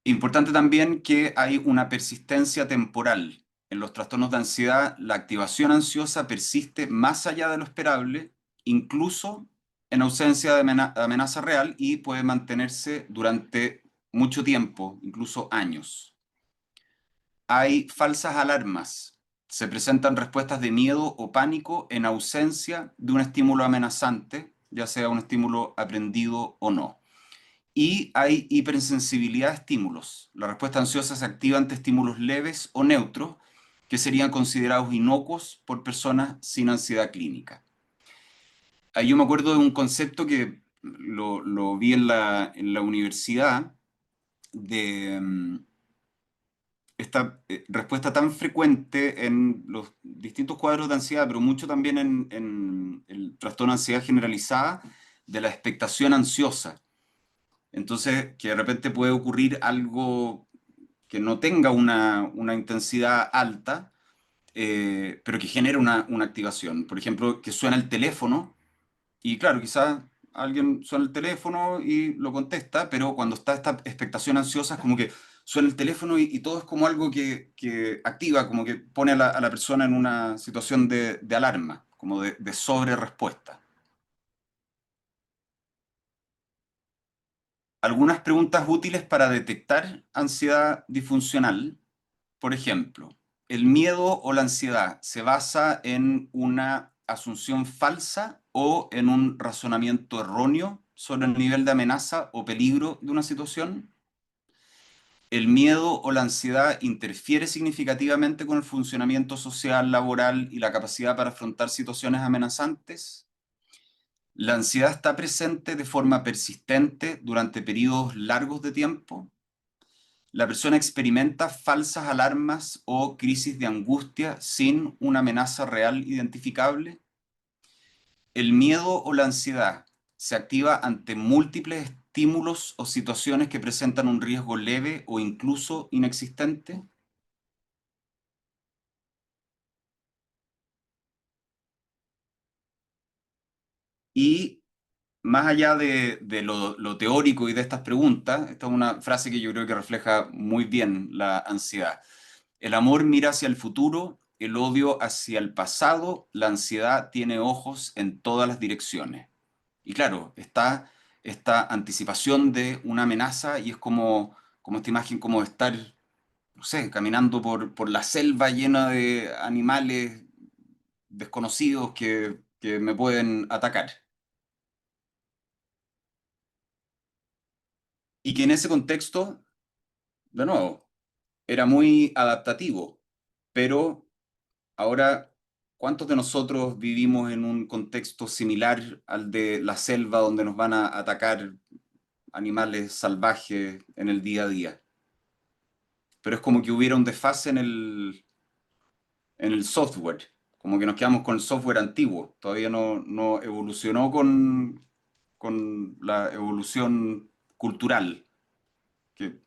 Importante también que hay una persistencia temporal. En los trastornos de ansiedad, la activación ansiosa persiste más allá de lo esperable, incluso en ausencia de amenaza real y puede mantenerse durante mucho tiempo, incluso años. Hay falsas alarmas. Se presentan respuestas de miedo o pánico en ausencia de un estímulo amenazante, ya sea un estímulo aprendido o no. Y hay hipersensibilidad a estímulos. La respuesta ansiosa se activa ante estímulos leves o neutros, que serían considerados inocuos por personas sin ansiedad clínica. Ahí yo me acuerdo de un concepto que lo vi en la universidad, de esta respuesta tan frecuente en los distintos cuadros de ansiedad, pero mucho también en el trastorno de ansiedad generalizada, de la expectación ansiosa. Entonces, que de repente puede ocurrir algo que no tenga una intensidad alta, pero que genere una activación. Por ejemplo, que suena el teléfono y claro, quizás alguien suena el teléfono y lo contesta, pero cuando está esta expectación ansiosa es como que suena el teléfono y todo es como algo que activa, como que pone a la persona en una situación de alarma, como de sobre respuesta. Algunas preguntas útiles para detectar ansiedad disfuncional. Por ejemplo, ¿el miedo o la ansiedad se basa en una asunción falsa o en un razonamiento erróneo sobre el nivel de amenaza o peligro de una situación? ¿El miedo o la ansiedad interfiere significativamente con el funcionamiento social, laboral y la capacidad para afrontar situaciones amenazantes? ¿La ansiedad está presente de forma persistente durante periodos largos de tiempo? ¿La persona experimenta falsas alarmas o crisis de angustia sin una amenaza real identificable? ¿El miedo o la ansiedad se activa ante múltiples estímulos o situaciones que presentan un riesgo leve o incluso inexistente? Y más allá de lo teórico y de estas preguntas, esta es una frase que yo creo que refleja muy bien la ansiedad. El amor mira hacia el futuro, el odio hacia el pasado, la ansiedad tiene ojos en todas las direcciones. Y claro, está esta anticipación de una amenaza y es como esta imagen como de estar, no sé, caminando por la selva llena de animales desconocidos que me pueden atacar. Y que en ese contexto, de nuevo, era muy adaptativo, pero ahora, ¿cuántos de nosotros vivimos en un contexto similar al de la selva donde nos van a atacar animales salvajes en el día a día? Pero es como que hubiera un desfase en el software, como que nos quedamos con el software antiguo, todavía no evolucionó con la evolución cultural, que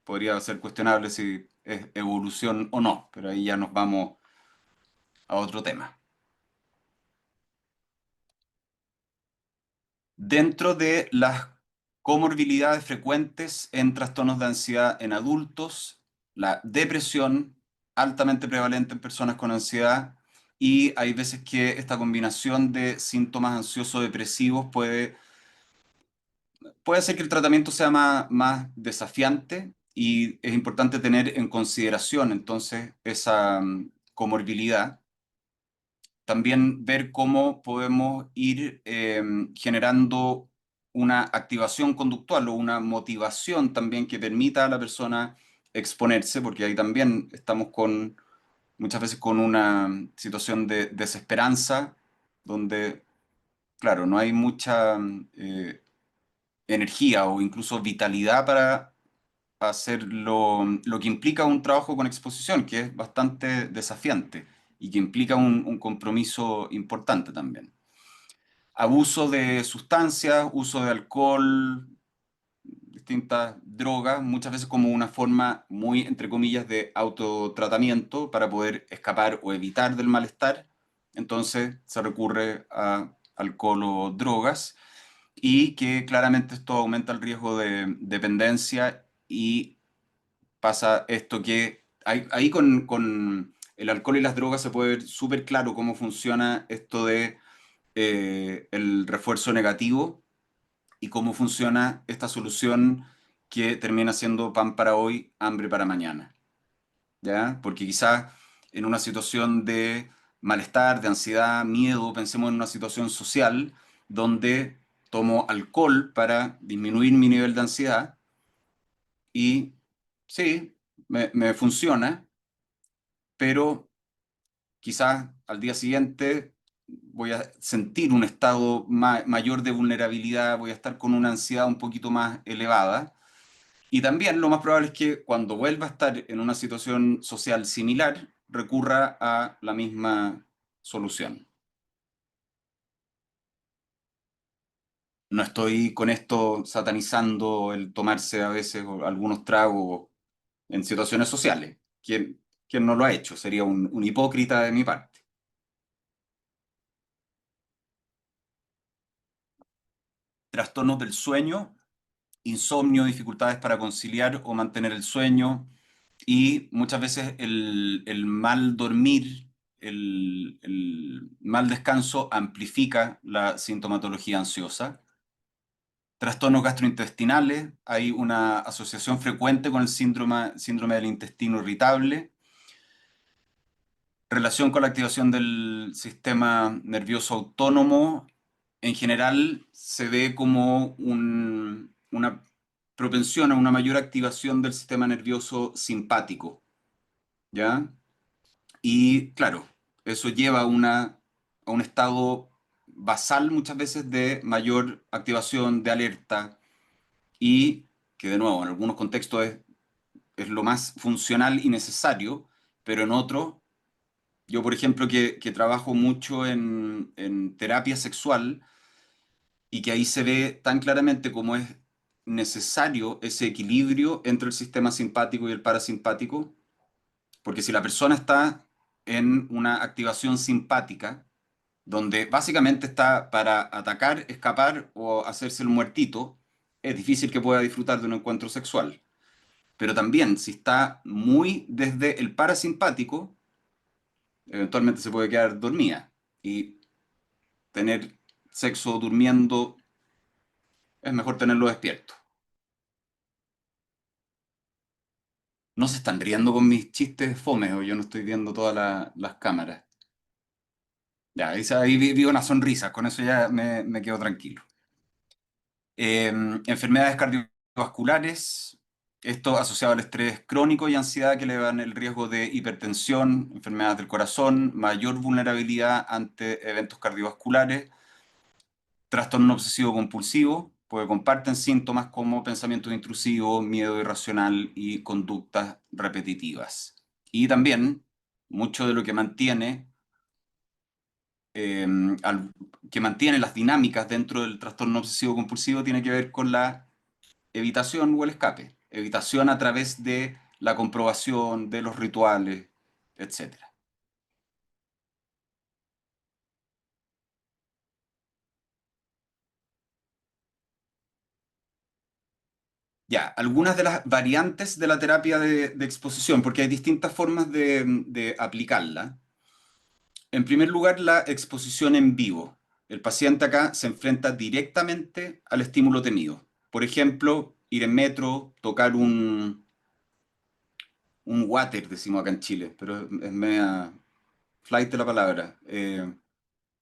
podría ser cuestionable si es evolución o no, pero ahí ya nos vamos a otro tema. Dentro de las comorbilidades frecuentes en trastornos de ansiedad en adultos, la depresión, altamente prevalente en personas con ansiedad, y hay veces que esta combinación de síntomas ansioso-depresivos puede hacer que el tratamiento sea más desafiante y es importante tener en consideración entonces esa comorbilidad. También ver cómo podemos ir generando una activación conductual o una motivación también que permita a la persona exponerse, porque ahí también estamos muchas veces con una situación de desesperanza, donde, claro, no hay mucha energía o incluso vitalidad para hacer lo que implica un trabajo con exposición, que es bastante desafiante y que implica un compromiso importante también. Abuso de sustancias, uso de alcohol, distintas drogas, muchas veces como una forma muy, entre comillas, de autotratamiento para poder escapar o evitar del malestar. Entonces se recurre a alcohol o drogas y que claramente esto aumenta el riesgo de dependencia y pasa esto que ahí con el alcohol y las drogas se puede ver súper claro cómo funciona esto de el refuerzo negativo y cómo funciona esta solución que termina siendo pan para hoy, hambre para mañana, ¿ya? Porque quizás en una situación de malestar, de ansiedad, miedo, pensemos en una situación social donde tomo alcohol para disminuir mi nivel de ansiedad y sí, me funciona, pero quizás al día siguiente voy a sentir un estado mayor de vulnerabilidad, voy a estar con una ansiedad un poquito más elevada. Y también lo más probable es que cuando vuelva a estar en una situación social similar, recurra a la misma solución. No estoy con esto satanizando el tomarse a veces algunos tragos en situaciones sociales. Quien no lo ha hecho sería un hipócrita de mi parte. Trastornos del sueño insomnio, dificultades para conciliar o mantener el sueño, y muchas veces el mal dormir, el mal descanso amplifica la sintomatología ansiosa. Trastornos gastrointestinales, hay una asociación frecuente con el síndrome del intestino irritable. Relación con la activación del sistema nervioso autónomo, en general se ve como una propensión a una mayor activación del sistema nervioso simpático, ¿ya? Y claro, eso lleva a un estado basal muchas veces de mayor activación de alerta y que de nuevo en algunos contextos es lo más funcional y necesario, pero en otros, yo por ejemplo que trabajo mucho en terapia sexual y que ahí se ve tan claramente cómo es necesario ese equilibrio entre el sistema simpático y el parasimpático, porque si la persona está en una activación simpática, donde básicamente está para atacar, escapar o hacerse el muertito, es difícil que pueda disfrutar de un encuentro sexual. Pero también, si está muy desde el parasimpático, eventualmente se puede quedar dormida. Y tener sexo durmiendo es mejor tenerlo despierto. No se están riendo con mis chistes fomes o yo no estoy viendo todas las cámaras. Ya, ahí vi una sonrisa, con eso ya me quedo tranquilo. Enfermedades cardiovasculares, esto asociado al estrés crónico y ansiedad que elevan el riesgo de hipertensión, enfermedades del corazón, mayor vulnerabilidad ante eventos cardiovasculares, trastorno obsesivo compulsivo, porque comparten síntomas como pensamientos intrusivos, miedo irracional y conductas repetitivas. Y también mucho de lo eh, que mantiene las dinámicas dentro del trastorno obsesivo compulsivo tiene que ver con la evitación o el escape. Evitación a través de la comprobación, de los rituales, etcétera. Ya, algunas de las variantes de la terapia de exposición, porque hay distintas formas de aplicarla. En primer lugar, la exposición en vivo. El paciente acá se enfrenta directamente al estímulo temido. Por ejemplo, ir en metro, tocar un water, decimos acá en Chile, pero es media flight la palabra.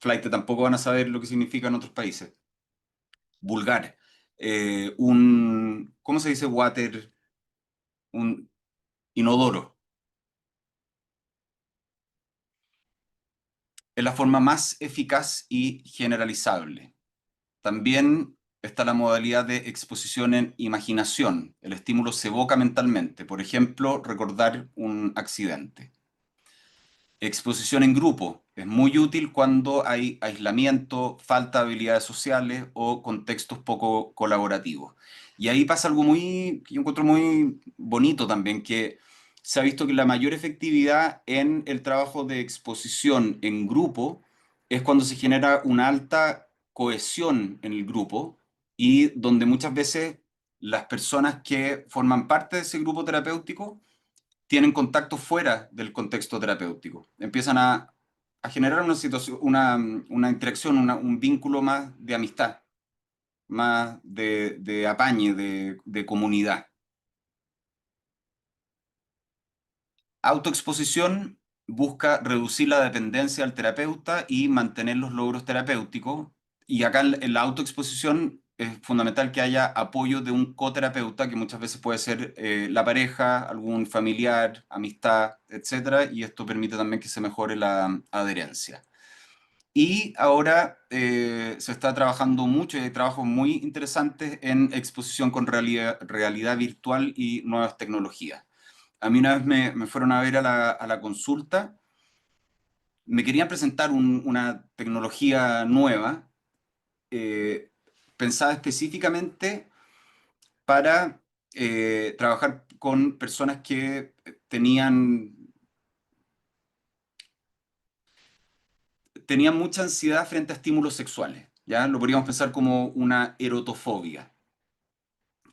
Flight tampoco van a saber lo que significa en otros países. Vulgar. ¿Cómo se dice water? Un inodoro. Es la forma más eficaz y generalizable. También está la modalidad de exposición en imaginación. El estímulo se evoca mentalmente. Por ejemplo, recordar un accidente. Exposición en grupo. Es muy útil cuando hay aislamiento, falta de habilidades sociales o contextos poco colaborativos. Y ahí pasa algo que yo encuentro muy bonito también, que se ha visto que la mayor efectividad en el trabajo de exposición en grupo es cuando se genera una alta cohesión en el grupo y donde muchas veces las personas que forman parte de ese grupo terapéutico tienen contacto fuera del contexto terapéutico. Empiezan a generar una situación, una interacción, un vínculo más de amistad, más de apañe, de comunidad. Autoexposición busca reducir la dependencia del terapeuta y mantener los logros terapéuticos. Y acá en la autoexposición es fundamental que haya apoyo de un coterapeuta, que muchas veces puede ser la pareja, algún familiar, amistad, etcétera, y esto permite también que se mejore la adherencia. Y ahora se está trabajando mucho y hay trabajos muy interesantes en exposición con realidad virtual y nuevas tecnologías. A mí una vez me fueron a ver a la consulta, me querían presentar una tecnología nueva, eh, pensada específicamente para trabajar con personas que tenían mucha ansiedad frente a estímulos sexuales, ¿ya? Lo podríamos pensar como una erotofobia.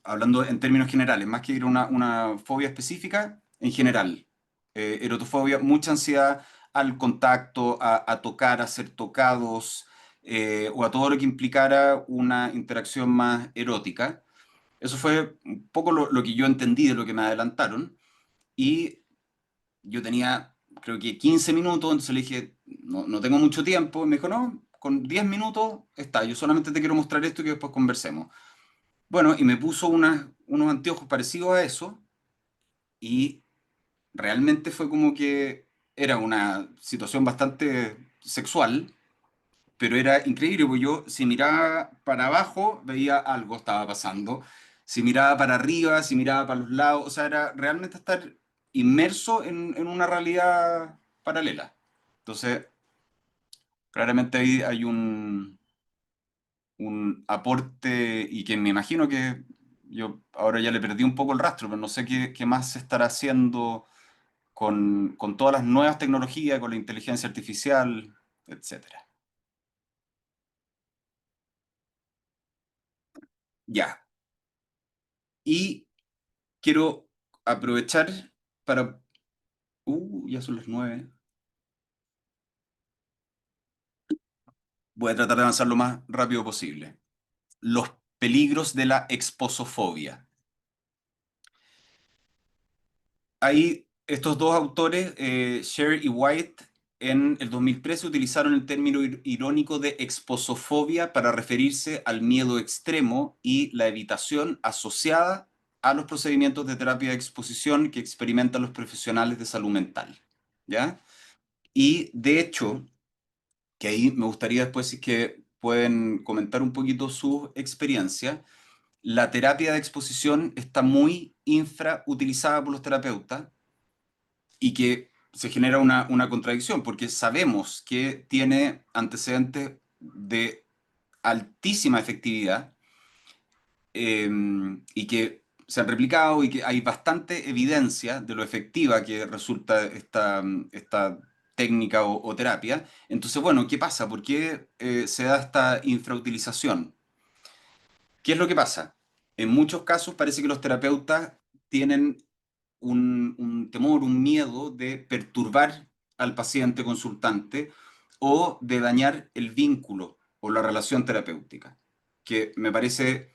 hablando en términos generales, más que ir a una fobia específica, en general. Erotofobia, mucha ansiedad al contacto, a tocar, a ser tocados, o a todo lo que implicara una interacción más erótica. Eso fue un poco lo que yo entendí de lo que me adelantaron. Y yo tenía, creo que 15 minutos, entonces le dije, no tengo mucho tiempo. Y me dijo, no, con 10 minutos está, yo solamente te quiero mostrar esto y que después conversemos. Bueno, y me puso unos anteojos parecidos a eso y realmente fue como que era una situación bastante sexual, pero era increíble, porque yo si miraba para abajo veía algo estaba pasando, si miraba para arriba, si miraba para los lados, o sea, era realmente estar inmerso en una realidad paralela. Entonces, claramente ahí hay un aporte y que me imagino que yo ahora ya le perdí un poco el rastro, pero no sé qué más se estará haciendo con todas las nuevas tecnologías, con la inteligencia artificial, etcétera. Ya. Y quiero aprovechar para... ya son las 9. Voy a tratar de avanzar lo más rápido posible. Los peligros de la exposofobia. Ahí estos dos autores, Sher y White, en el 2013 utilizaron el término irónico de exposofobia para referirse al miedo extremo y la evitación asociada a los procedimientos de terapia de exposición que experimentan los profesionales de salud mental. ¿Ya? Y de hecho, que ahí me gustaría después si es que pueden comentar un poquito su experiencia, la terapia de exposición está muy infrautilizada por los terapeutas y que se genera una contradicción, porque sabemos que tiene antecedentes de altísima efectividad, eh, y que se han replicado y que hay bastante evidencia de lo efectiva que resulta esta técnica o terapia. Entonces, bueno, ¿qué pasa? ¿Por qué se da esta infrautilización? ¿Qué es lo que pasa? En muchos casos parece que los terapeutas tienen un temor, un miedo de perturbar al paciente consultante o de dañar el vínculo o la relación terapéutica, que me parece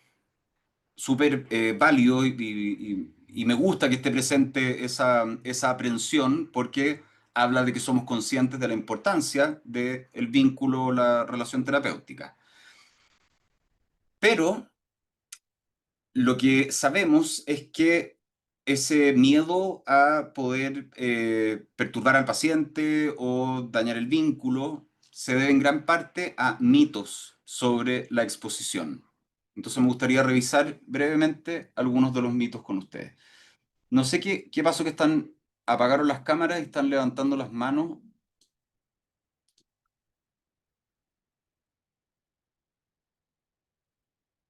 súper válido y me gusta que esté presente esa aprensión porque habla de que somos conscientes de la importancia del vínculo o la relación terapéutica. Pero lo que sabemos es que ese miedo a poder perturbar al paciente o dañar el vínculo se debe en gran parte a mitos sobre la exposición. Entonces me gustaría revisar brevemente algunos de los mitos con ustedes. No sé qué pasó que apagaron las cámaras y están levantando las manos,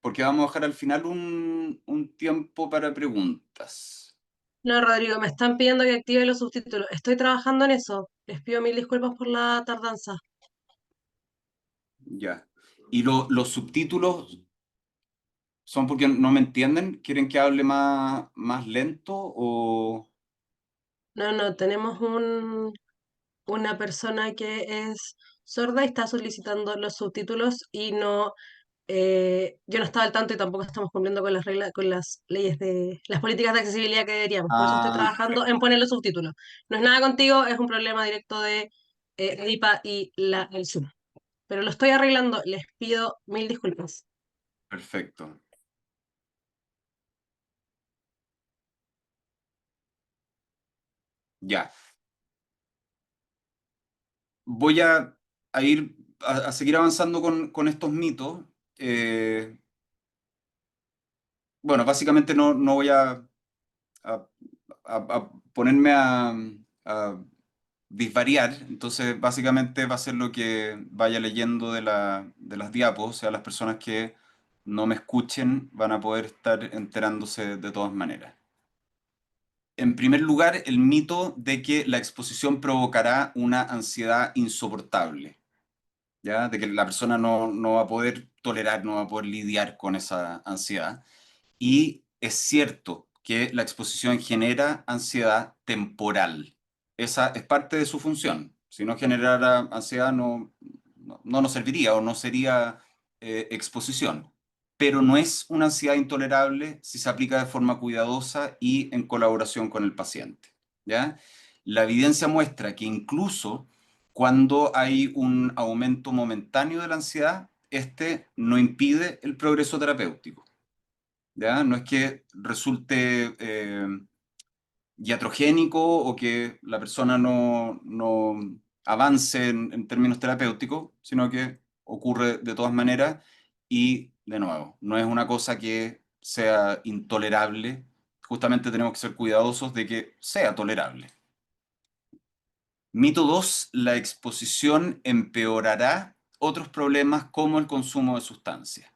porque vamos a dejar al final un tiempo para preguntas. No, Rodrigo, me están pidiendo que active los subtítulos. Estoy trabajando en eso. Les pido mil disculpas por la tardanza. Ya. ¿Y los subtítulos son porque no me entienden? ¿Quieren que hable más lento o...? No, no, tenemos una persona que es sorda y está solicitando los subtítulos y no, yo no estaba al tanto y tampoco estamos cumpliendo con las reglas, con las leyes de las políticas de accesibilidad que deberíamos. Por eso estoy Ah, trabajando en poner los subtítulos. No es nada contigo, es un problema directo de RIPA y el Zoom. Pero lo estoy arreglando, les pido mil disculpas. perfecto. Ya. Voy a ir a seguir avanzando con estos mitos. Eh, bueno, básicamente no voy a- a ponerme a disvariar, entonces básicamente va a ser lo que vaya leyendo de las diapos, o sea, las personas que no me escuchen van a poder estar enterándose de todas maneras. En primer lugar, el mito de que la exposición provocará una ansiedad insoportable, ¿ya? De que la persona no va a poder tolerar, no va a poder lidiar con esa ansiedad. Y es cierto que la exposición genera ansiedad temporal. Esa es parte de su función. Si no generara ansiedad, no nos serviría o no sería exposición. Pero no es una ansiedad intolerable si se aplica de forma cuidadosa y en colaboración con el paciente. ¿Ya? La evidencia muestra que incluso cuando hay un aumento momentáneo de la ansiedad, este no impide el progreso terapéutico. ¿Ya? No es que resulte iatrogénico o que la persona no avance en términos terapéuticos, sino que ocurre de todas maneras y, de nuevo, no es una cosa que sea intolerable, justamente tenemos que ser cuidadosos de que sea tolerable. Mito 2: la exposición empeorará otros problemas como el consumo de sustancias.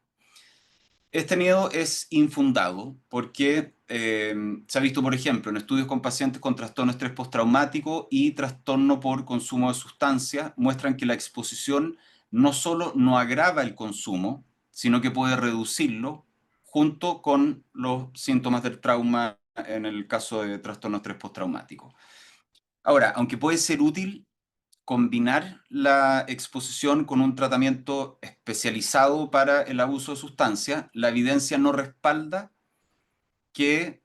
Este miedo es infundado porque se ha visto, por ejemplo, en estudios con pacientes con trastorno de estrés postraumático y trastorno por consumo de sustancias, muestran que la exposición no solo no agrava el consumo, sino que puede reducirlo junto con los síntomas del trauma en el caso de trastorno de estrés postraumático. Ahora, aunque puede ser útil combinar la exposición con un tratamiento especializado para el abuso de sustancias, la evidencia no respalda que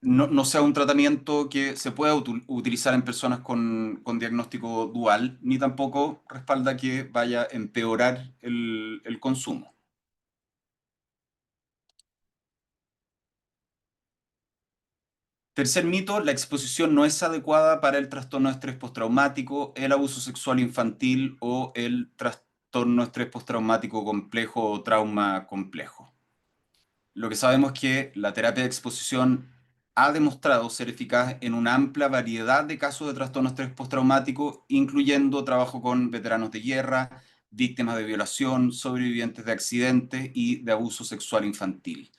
no sea un tratamiento que se pueda utilizar en personas con diagnóstico dual, ni tampoco respalda que vaya a empeorar el consumo. Tercer mito: la exposición no es adecuada para el trastorno de estrés postraumático, el abuso sexual infantil o el trastorno de estrés postraumático complejo o trauma complejo. Lo que sabemos es que la terapia de exposición ha demostrado ser eficaz en una amplia variedad de casos de trastorno de estrés postraumático, incluyendo trabajo con veteranos de guerra, víctimas de violación, sobrevivientes de accidentes y de abuso sexual infantil.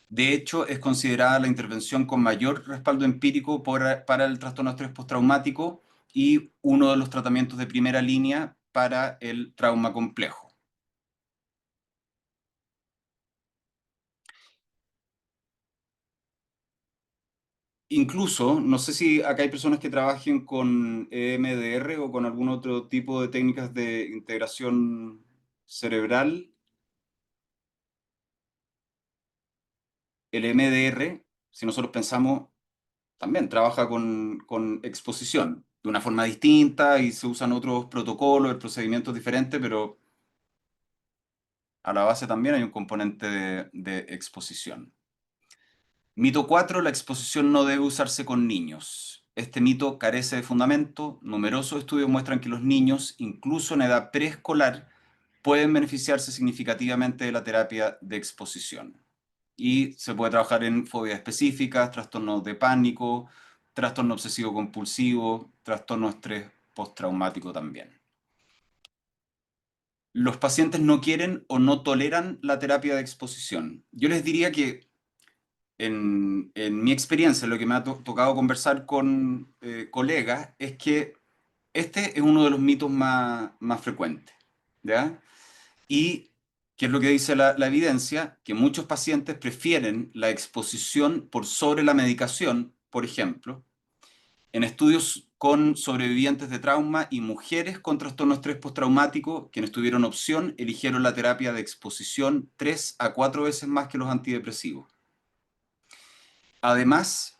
De hecho, es considerada la intervención con mayor respaldo empírico para el trastorno de estrés postraumático y uno de los tratamientos de primera línea para el trauma complejo. Incluso, no sé si acá hay personas que trabajen con EMDR o con algún otro tipo de técnicas de integración cerebral. El EMDR, si nosotros pensamos, también trabaja con exposición de una forma distinta y se usan otros protocolos, procedimientos diferentes, pero a la base también hay un componente de exposición. Mito 4: la exposición no debe usarse con niños. Este mito carece de fundamento. Numerosos estudios muestran que los niños, incluso en edad preescolar, pueden beneficiarse significativamente de la terapia de exposición. Y se puede trabajar en fobias específicas, trastornos de pánico, trastorno obsesivo compulsivo, trastorno de estrés postraumático también. Los pacientes no quieren o no toleran la terapia de exposición. Yo les diría que en mi experiencia, lo que me ha tocado conversar con colegas, es que este es uno de los mitos más frecuentes, ¿ya? Y, ¿qué es lo que dice la evidencia? Que muchos pacientes prefieren la exposición por sobre la medicación, por ejemplo, en estudios con sobrevivientes de trauma y mujeres con trastorno de estrés postraumático, quienes tuvieron opción, eligieron la terapia de exposición 3 a 4 veces más que los antidepresivos. Además,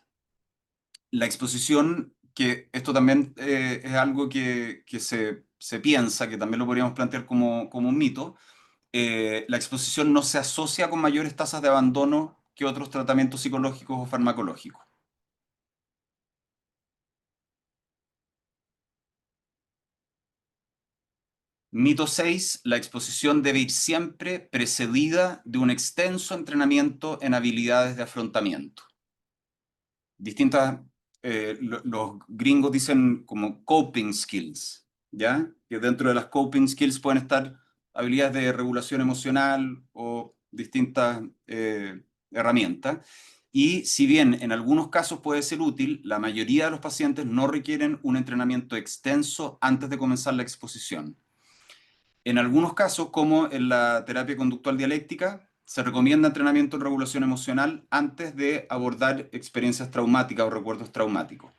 la exposición, que esto también es algo que se piensa, que también lo podríamos plantear como un mito, la exposición no se asocia con mayores tasas de abandono que otros tratamientos psicológicos o farmacológicos. Mito 6: la exposición debe ir siempre precedida de un extenso entrenamiento en habilidades de afrontamiento. Distintas, los gringos dicen como coping skills, ¿ya? Que dentro de las coping skills pueden estar habilidades de regulación emocional o distintas herramientas. Y si bien en algunos casos puede ser útil, la mayoría de los pacientes no requieren un entrenamiento extenso antes de comenzar la exposición. En algunos casos, como en la terapia conductual dialéctica, se recomienda entrenamiento en regulación emocional antes de abordar experiencias traumáticas o recuerdos traumáticos.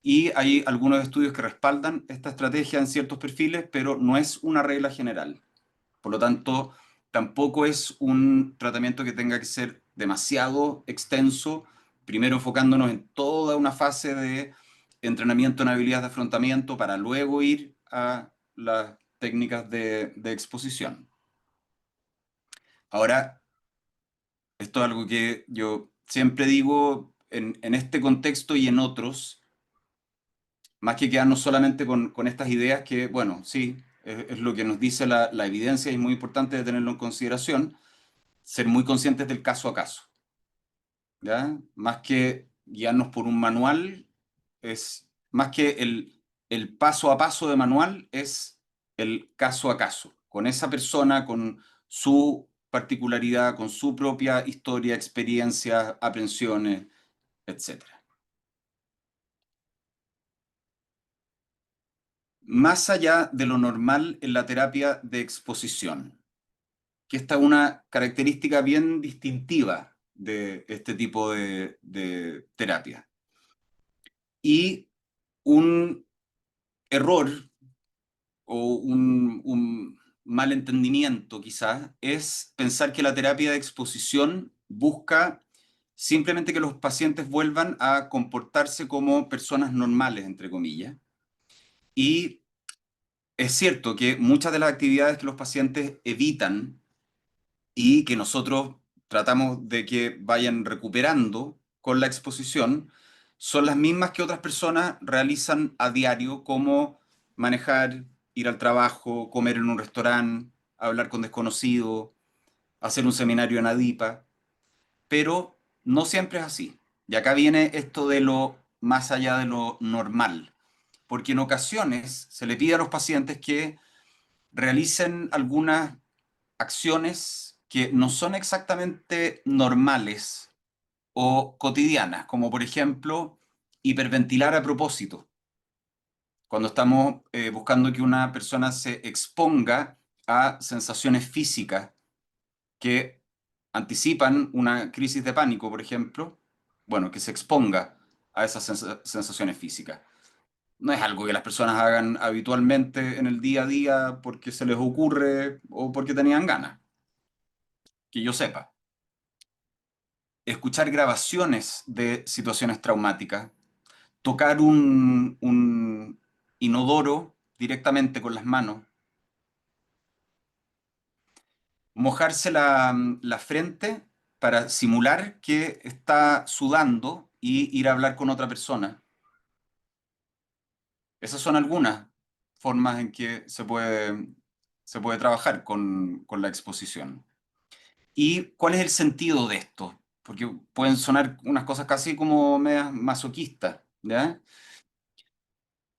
Y hay algunos estudios que respaldan esta estrategia en ciertos perfiles, pero no es una regla general. Por lo tanto, tampoco es un tratamiento que tenga que ser demasiado extenso, primero enfocándonos en toda una fase de entrenamiento en habilidades de afrontamiento para luego ir a las técnicas de exposición. Ahora, esto es algo que yo siempre digo en este contexto y en otros, más que quedarnos solamente con estas ideas que, bueno, sí, es lo que nos dice la evidencia y es muy importante de tenerlo en consideración, ser muy conscientes del caso a caso, ¿ya? Más que guiarnos por un manual, es más que el paso a paso de manual, es el caso a caso, con esa persona, con su particularidad, con su propia historia, experiencias, aprensiones, etcétera. Más allá de lo normal en la terapia de exposición, que esta es una característica bien distintiva de este tipo de terapia. Y un error o un malentendimiento quizás es pensar que la terapia de exposición busca simplemente que los pacientes vuelvan a comportarse como personas normales, entre comillas. Y es cierto que muchas de las actividades que los pacientes evitan y que nosotros tratamos de que vayan recuperando con la exposición, son las mismas que otras personas realizan a diario, como manejar, ir al trabajo, comer en un restaurante, hablar con desconocidos, hacer un seminario en Adipa, pero no siempre es así. Y acá viene esto de lo más allá de lo normal, porque en ocasiones se le pide a los pacientes que realicen algunas acciones que no son exactamente normales o cotidianas, como por ejemplo hiperventilar a propósito, cuando estamos buscando que una persona se exponga a sensaciones físicas que anticipan una crisis de pánico, por ejemplo, bueno, que se exponga a esas sensaciones físicas. No es algo que las personas hagan habitualmente en el día a día porque se les ocurre o porque tenían ganas, que yo sepa. Escuchar grabaciones de situaciones traumáticas, tocar un inodoro directamente con las manos, mojarse la frente para simular que está sudando y ir a hablar con otra persona. Esas son algunas formas en que se puede trabajar con la exposición. ¿Y cuál es el sentido de esto? Porque pueden sonar unas cosas casi como medias masoquistas, ¿ya?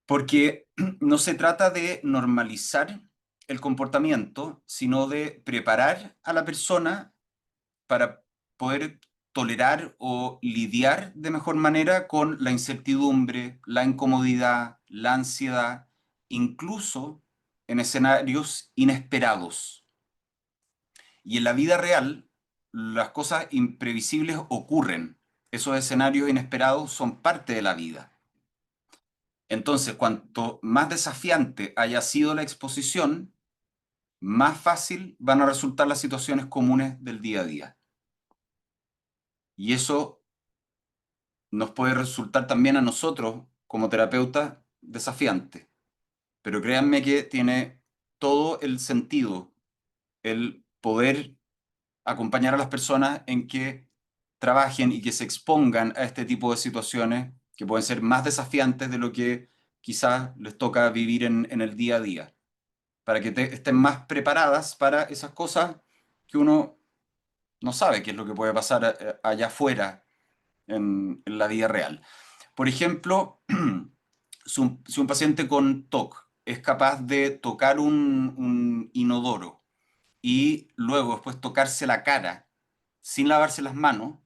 Porque no se trata de normalizar el comportamiento, sino de preparar a la persona para poder tolerar o lidiar de mejor manera con la incertidumbre, la incomodidad, la ansiedad, incluso en escenarios inesperados. Y en la vida real, las cosas imprevisibles ocurren. Esos escenarios inesperados son parte de la vida. Entonces, cuanto más desafiante haya sido la exposición, más fácil van a resultar las situaciones comunes del día a día. Y eso nos puede resultar también a nosotros, como terapeutas, desafiante. Pero créanme que tiene todo el sentido el poder acompañar a las personas en que trabajen y que se expongan a este tipo de situaciones que pueden ser más desafiantes de lo que quizás les toca vivir en el día a día, para que estén más preparadas para esas cosas que uno no sabe qué es lo que puede pasar allá afuera en la vida real. Por ejemplo, si un paciente con TOC es capaz de tocar un inodoro y luego después tocarse la cara sin lavarse las manos,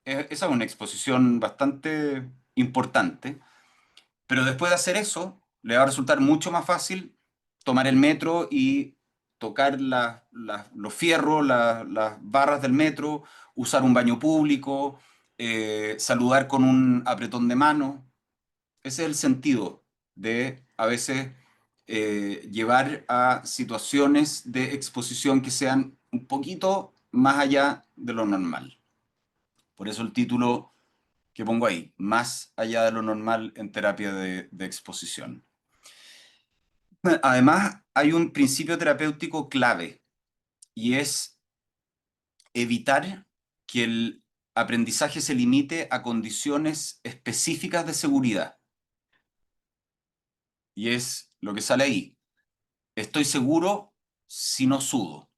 esa es una exposición bastante importante, pero después de hacer eso, le va a resultar mucho más fácil tomar el metro y tocar los fierros, las barras del metro, usar un baño público, saludar con un apretón de mano. Ese es el sentido de a veces llevar a situaciones de exposición que sean un poquito más allá de lo normal. Por eso el título que pongo ahí, más allá de lo normal en terapia de exposición. Además, hay un principio terapéutico clave y es evitar que el aprendizaje se limite a condiciones específicas de seguridad. Y es lo que sale ahí. Estoy seguro si no sudo.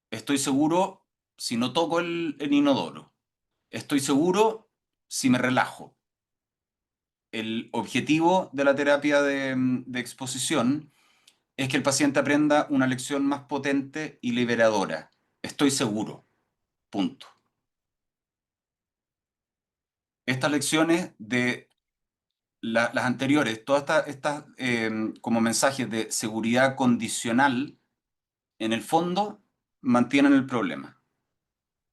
Estoy seguro si no toco el inodoro. Estoy seguro si me relajo. El objetivo de la terapia de exposición es que el paciente aprenda una lección más potente y liberadora. Estoy seguro. Punto. Estas lecciones de las anteriores, todas estas como mensajes de seguridad condicional, en el fondo mantienen el problema.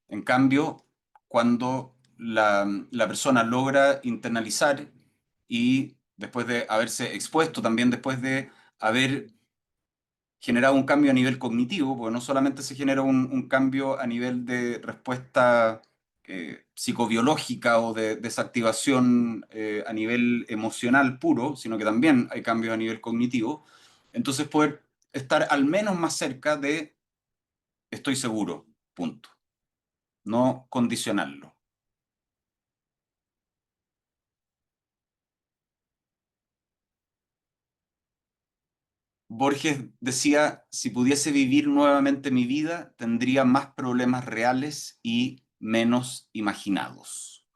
En cambio, cuando la persona logra internalizar y después de haberse expuesto, también después de haber generado un cambio a nivel cognitivo, porque no solamente se genera un cambio a nivel de respuesta psicobiológica o de desactivación a nivel emocional puro, sino que también hay cambios a nivel cognitivo, entonces poder estar al menos más cerca de estoy seguro, punto. No condicionarlo. Borges decía, si pudiese vivir nuevamente mi vida, tendría más problemas reales y menos imaginados.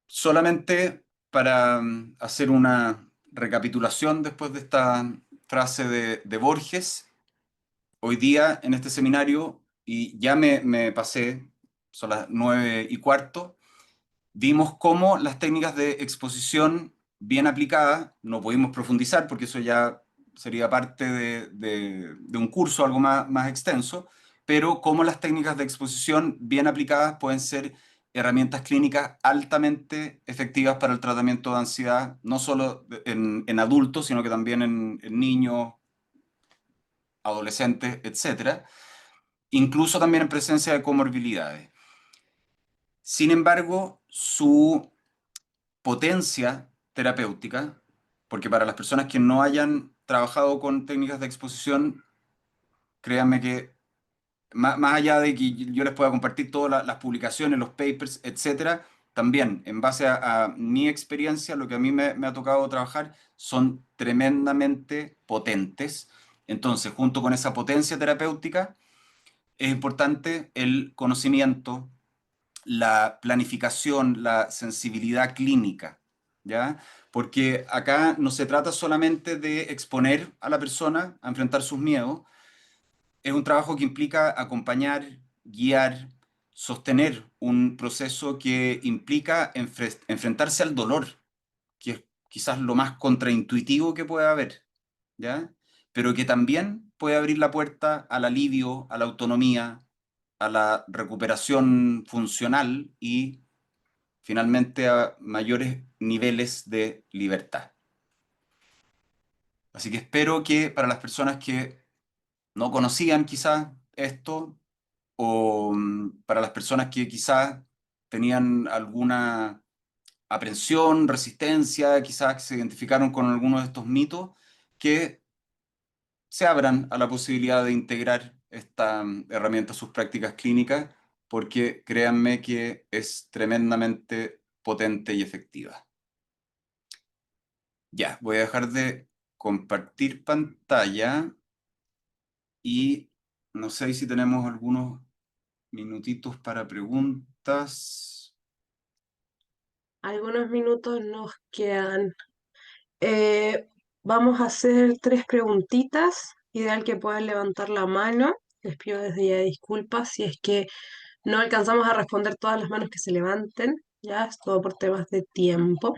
Solamente para hacer una recapitulación después de esta frase de Borges, hoy día en este seminario, y ya me pasé, son las 9:15, vimos cómo las técnicas de exposición bien aplicadas, no pudimos profundizar porque eso ya sería parte de un curso algo más extenso, pero cómo las técnicas de exposición bien aplicadas pueden ser herramientas clínicas altamente efectivas para el tratamiento de ansiedad, no solo en adultos, sino que también en niños, adolescentes, etcétera, incluso también en presencia de comorbilidades. Sin embargo, su potencia terapéutica, porque para las personas que no hayan trabajado con técnicas de exposición, créanme que más allá de que yo les pueda compartir todas las publicaciones, los papers, etcétera, también en base a mi experiencia, lo que a mí me ha tocado trabajar son tremendamente potentes. Entonces, junto con esa potencia terapéutica, es importante el conocimiento, la planificación, la sensibilidad clínica, ¿ya? Porque acá no se trata solamente de exponer a la persona a enfrentar sus miedos, es un trabajo que implica acompañar, guiar, sostener un proceso que implica enfrentarse al dolor, que es quizás lo más contraintuitivo que puede haber, ¿ya? Pero que también puede abrir la puerta al alivio, a la autonomía, a la recuperación funcional y finalmente a mayores niveles de libertad. Así que espero que para las personas que no conocían quizás esto, o para las personas que quizás tenían alguna aprensión, resistencia, quizás se identificaron con algunos de estos mitos, que se abran a la posibilidad de integrar esta herramienta a sus prácticas clínicas, porque créanme que es tremendamente potente y efectiva. Ya, voy a dejar de compartir pantalla y no sé si tenemos algunos minutitos para preguntas. Algunos minutos nos quedan. Eh, Vamos a hacer tres preguntitas. Ideal que puedan levantar la mano. Les pido desde ya disculpas si es que no alcanzamos a responder todas las manos que se levanten. Ya es todo por temas de tiempo.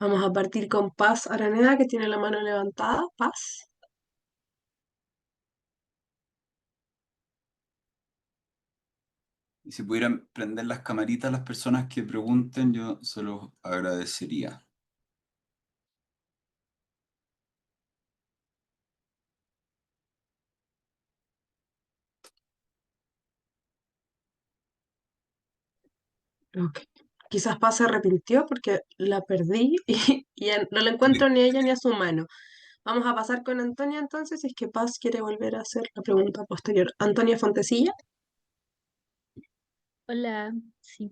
Vamos a partir con Paz Araneda, que tiene la mano levantada. Paz. Y si pudieran prender las camaritas a las personas que pregunten, yo se los agradecería. Ok. Quizás Paz se arrepintió porque la perdí y ya no la encuentro Sí. ni a ella ni a su mano. Vamos a pasar con Antonia entonces, si es que Paz quiere volver a hacer la pregunta posterior. Antonia Fontecilla. Hola, sí.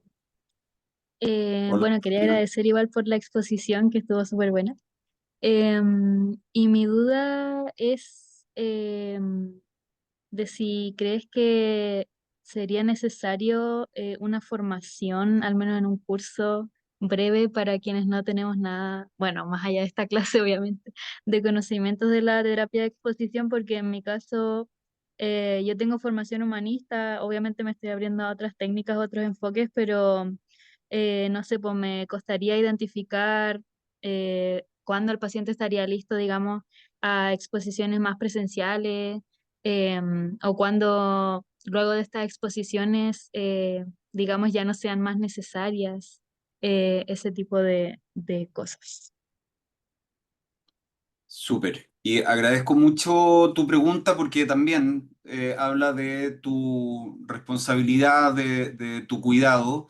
Hola. Bueno, quería agradecer igual por la exposición que estuvo súper buena. Y mi duda es de si crees que sería necesario una formación, al menos en un curso breve para quienes no tenemos nada, bueno, más allá de esta clase, obviamente, de conocimientos de la terapia de exposición, porque en mi caso yo tengo formación humanista, obviamente me estoy abriendo a otras técnicas, otros enfoques, pero no sé, pues me costaría identificar cuándo el paciente estaría listo, digamos, a exposiciones más presenciales, o cuando luego de estas exposiciones, digamos, ya no sean más necesarias, ese tipo de cosas. Súper. Y agradezco mucho tu pregunta porque también habla de tu responsabilidad, de tu cuidado.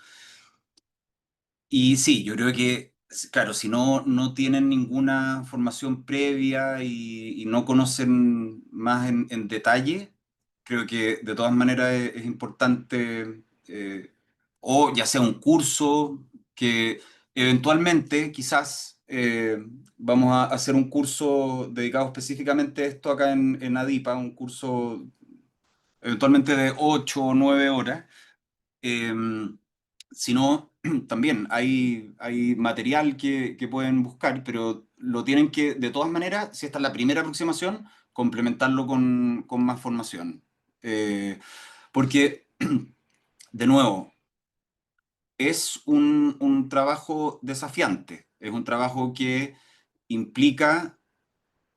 Y sí, yo creo que, claro, si no tienen ninguna formación previa y no conocen más en detalle, creo que de todas maneras es importante, o ya sea un curso, que eventualmente quizás vamos a hacer un curso dedicado específicamente a esto acá en ADIPA, un curso eventualmente de 8 o 9 horas. Sino también hay material que pueden buscar, pero lo tienen que, de todas maneras, si esta es la primera aproximación, complementarlo con más formación. Porque, de nuevo, es un trabajo desafiante, es un trabajo que implica,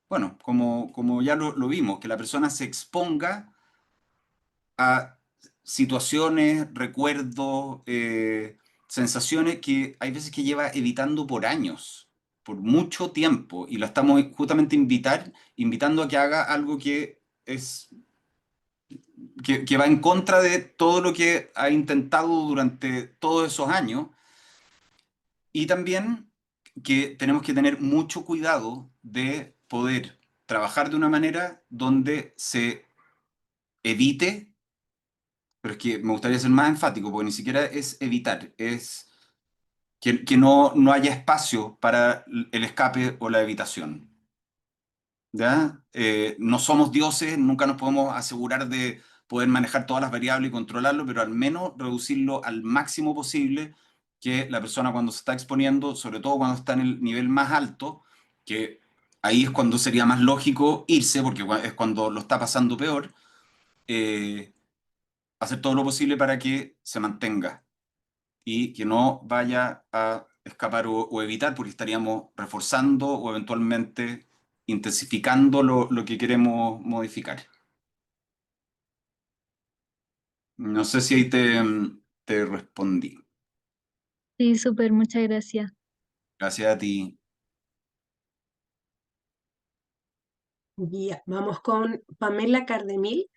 bueno, como ya lo vimos, que la persona se exponga a situaciones, recuerdos, sensaciones que hay veces que lleva evitando por años, por mucho tiempo, y la estamos justamente invitando a que haga algo que va en contra de todo lo que ha intentado durante todos esos años, y también que tenemos que tener mucho cuidado de poder trabajar de una manera donde se evite. Pero es que me gustaría ser más enfático, porque ni siquiera es evitar, es que no haya espacio para el escape o la evitación. ¿Ya? No somos dioses, nunca nos podemos asegurar de poder manejar todas las variables y controlarlo, pero al menos reducirlo al máximo posible, que la persona cuando se está exponiendo, sobre todo cuando está en el nivel más alto, que ahí es cuando sería más lógico irse, porque es cuando lo está pasando peor, eh, hacer todo lo posible para que se mantenga y que no vaya a escapar o evitar, porque estaríamos reforzando o eventualmente intensificando lo que queremos modificar. No sé si ahí te respondí. Sí, súper, muchas gracias. Gracias a ti. Ya, vamos con Pamela Cardemil.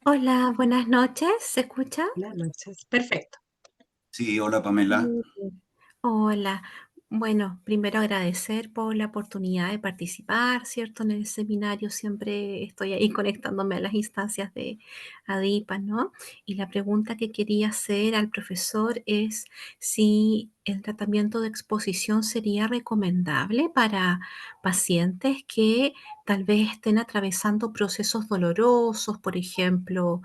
Hola, buenas noches, ¿se escucha? Buenas noches. Perfecto. Sí, hola Pamela. Súper. Hola, bueno, primero agradecer por la oportunidad de participar, ¿cierto? En el seminario siempre estoy ahí conectándome a las instancias de ADIPA, ¿no? Y la pregunta que quería hacer al profesor es si el tratamiento de exposición sería recomendable para pacientes que tal vez estén atravesando procesos dolorosos, por ejemplo,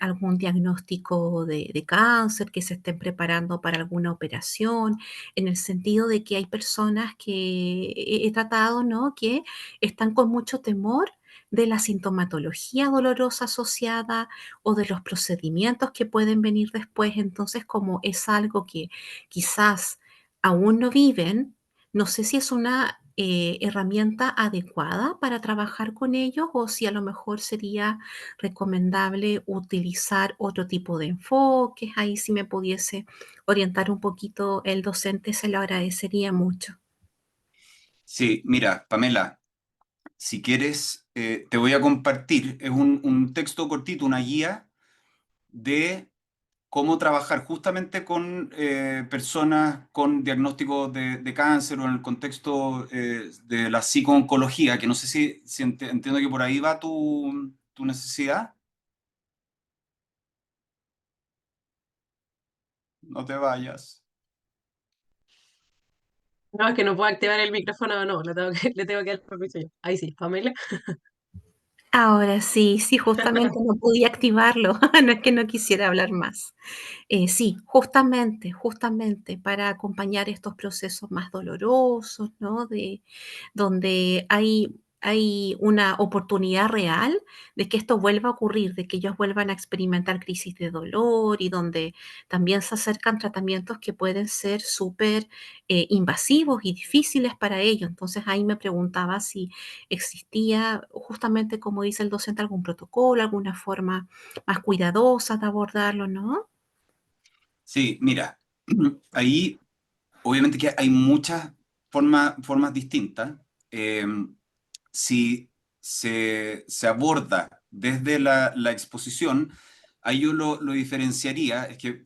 algún diagnóstico de cáncer, que se estén preparando para alguna operación, en el sentido de que hay personas que he tratado, ¿no? Que están con mucho temor de la sintomatología dolorosa asociada o de los procedimientos que pueden venir después. Entonces, como es algo que quizás aún no viven, no sé si es una herramienta adecuada para trabajar con ellos o si a lo mejor sería recomendable utilizar otro tipo de enfoques. Ahí si me pudiese orientar un poquito el docente, se lo agradecería mucho. Sí, mira, Pamela, si quieres, te voy a compartir, es un texto cortito, una guía de cómo trabajar justamente con personas con diagnóstico de cáncer o en el contexto de la psicooncología, que no sé si entiendo que por ahí va tu necesidad. No te vayas. No, es que no puedo activar el micrófono, no, le tengo que dar permiso yo. Ahí sí, Pamela. Ahora sí, sí, justamente no podía activarlo, no es que no quisiera hablar más. Sí, justamente para acompañar estos procesos más dolorosos, ¿no? Donde hay una oportunidad real de que esto vuelva a ocurrir, de que ellos vuelvan a experimentar crisis de dolor y donde también se acercan tratamientos que pueden ser súper invasivos y difíciles para ellos. Entonces ahí me preguntaba si existía, justamente como dice el docente, algún protocolo, alguna forma más cuidadosa de abordarlo, ¿no? Sí, mira, ahí obviamente que hay muchas formas distintas. Eh, si se aborda desde la exposición, ahí yo lo diferenciaría, es que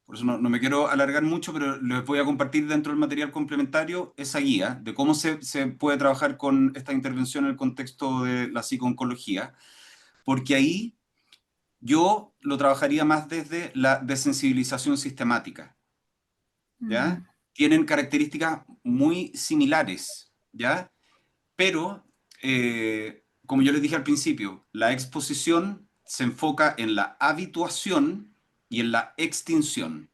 por eso no me quiero alargar mucho, pero les voy a compartir dentro del material complementario esa guía de cómo se puede trabajar con esta intervención en el contexto de la psicooncología, porque ahí yo lo trabajaría más desde la desensibilización sistemática, Mm, ¿ya? Tienen características muy similares, ¿ya? Pero, como yo les dije al principio, la exposición se enfoca en la habituación y en la extinción.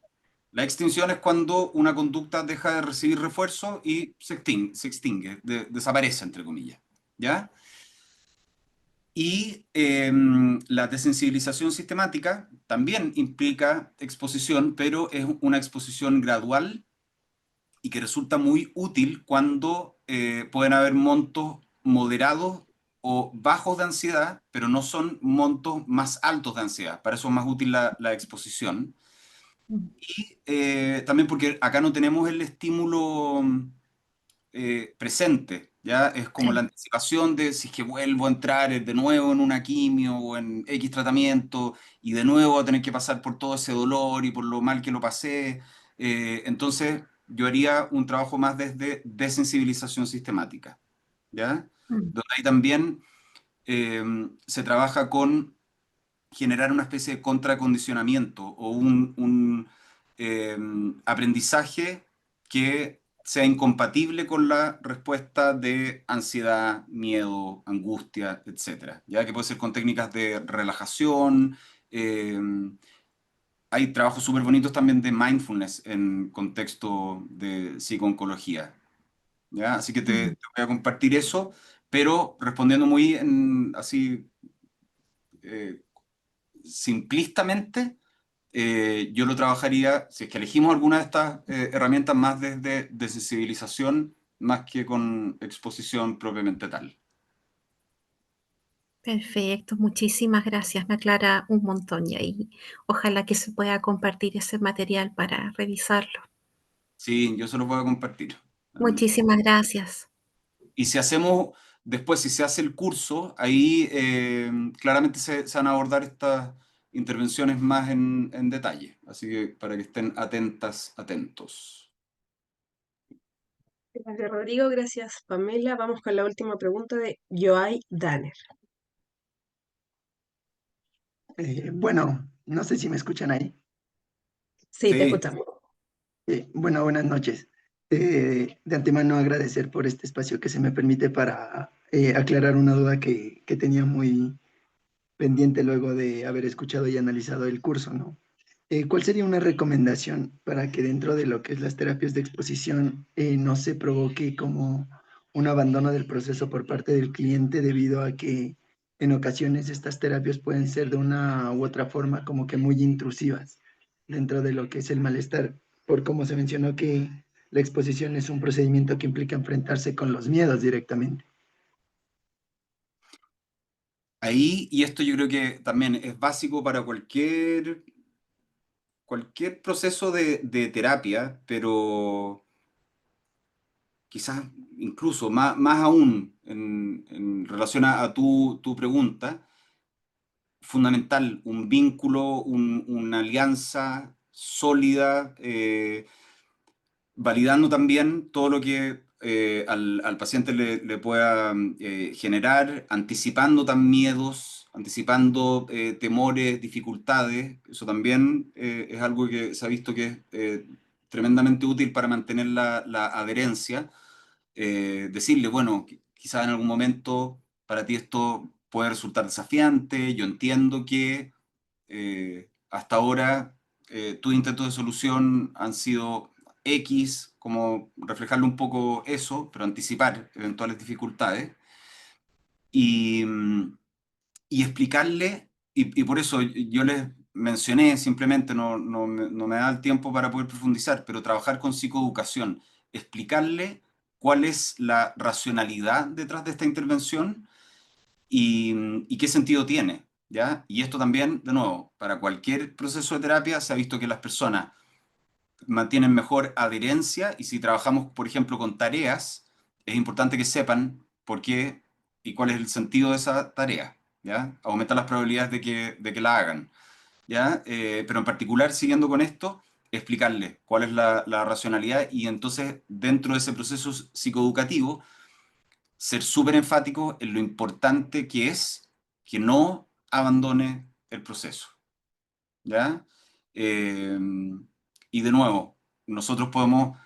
La extinción es cuando una conducta deja de recibir refuerzo y se extingue, desaparece, entre comillas, ¿ya? Y la desensibilización sistemática también implica exposición, pero es una exposición gradual y que resulta muy útil cuando pueden haber montos moderados o bajos de ansiedad, pero no son montos más altos de ansiedad. Para eso es más útil la exposición. mm, Y también porque acá no tenemos el estímulo presente, ¿ya? Es como la sí. anticipación de si es que vuelvo a entrar de nuevo en una quimio o en X tratamiento y de nuevo a tener que pasar por todo ese dolor y por lo mal que lo pasé. Entonces, yo haría un trabajo más desde desensibilización sistemática, ¿ya? Mm, Donde ahí también eh, se trabaja con generar una especie de contracondicionamiento o un aprendizaje que sea incompatible con la respuesta de ansiedad, miedo, angustia, etcétera. Ya que puede ser con técnicas de relajación. eh, Hay trabajos súper bonitos también de mindfulness en contexto de psicooncología. ¿Ya? Así que mm. te voy a compartir eso, pero respondiendo muy así eh, simplistamente, yo lo trabajaría, si es que elegimos alguna de estas herramientas, más desde desensibilización, más que con exposición propiamente tal. Perfecto, muchísimas gracias. Me aclara un montón y ahí ojalá que se pueda compartir ese material para revisarlo. Sí, yo se lo voy a compartir también. Muchísimas gracias. Y si hacemos, después, si se hace el curso, ahí claramente se van a abordar estas intervenciones más en detalle. Así que para que estén atentas, atentos. Gracias, Rodrigo. Gracias, Pamela. Vamos con la última pregunta de Joay Danner. Bueno, no sé si me escuchan ahí. Sí, te Sí, escuchamos. Bueno, buenas noches. De antemano agradecer por este espacio que se me permite para aclarar una duda que tenía muy pendiente luego de haber escuchado y analizado el curso, ¿no? ¿Cuál sería una recomendación para que dentro de lo que es las terapias de exposición no se provoque como un abandono del proceso por parte del cliente debido a que en ocasiones estas terapias pueden ser de una u otra forma como que muy intrusivas dentro de lo que es el malestar, por como se mencionó que la exposición es un procedimiento que implica enfrentarse con los miedos directamente. Ahí, y esto yo creo que también es básico para cualquier proceso de terapia, pero quizás incluso más aún en relación a tu pregunta, fundamental, un vínculo, una alianza sólida, validando también todo lo que al paciente le pueda generar, anticipando tan miedos, anticipando temores, dificultades. Eso también es algo que se ha visto que es tremendamente útil para mantener la adherencia. Decirle, bueno, quizás en algún momento para ti esto puede resultar desafiante, yo entiendo que hasta ahora tus intentos de solución han sido X, como reflejarle un poco eso, pero anticipar eventuales dificultades y, y explicarle, y por eso yo les mencioné, simplemente no me da el tiempo para poder profundizar, pero trabajar con psicoeducación, explicarle cuál es la racionalidad detrás de esta intervención y qué sentido tiene, ¿ya? Y esto también, de nuevo, para cualquier proceso de terapia se ha visto que las personas mantienen mejor adherencia y si trabajamos, por ejemplo, con tareas, es importante que sepan por qué y cuál es el sentido de esa tarea, ¿ya? Aumenta las probabilidades de que la hagan, ¿ya? Pero en particular, siguiendo con esto, explicarles cuál es la racionalidad y entonces, dentro de ese proceso psicoeducativo, ser súper enfático en lo importante que es que no abandone el proceso, ¿ya? Eh, y de nuevo, nosotros podemos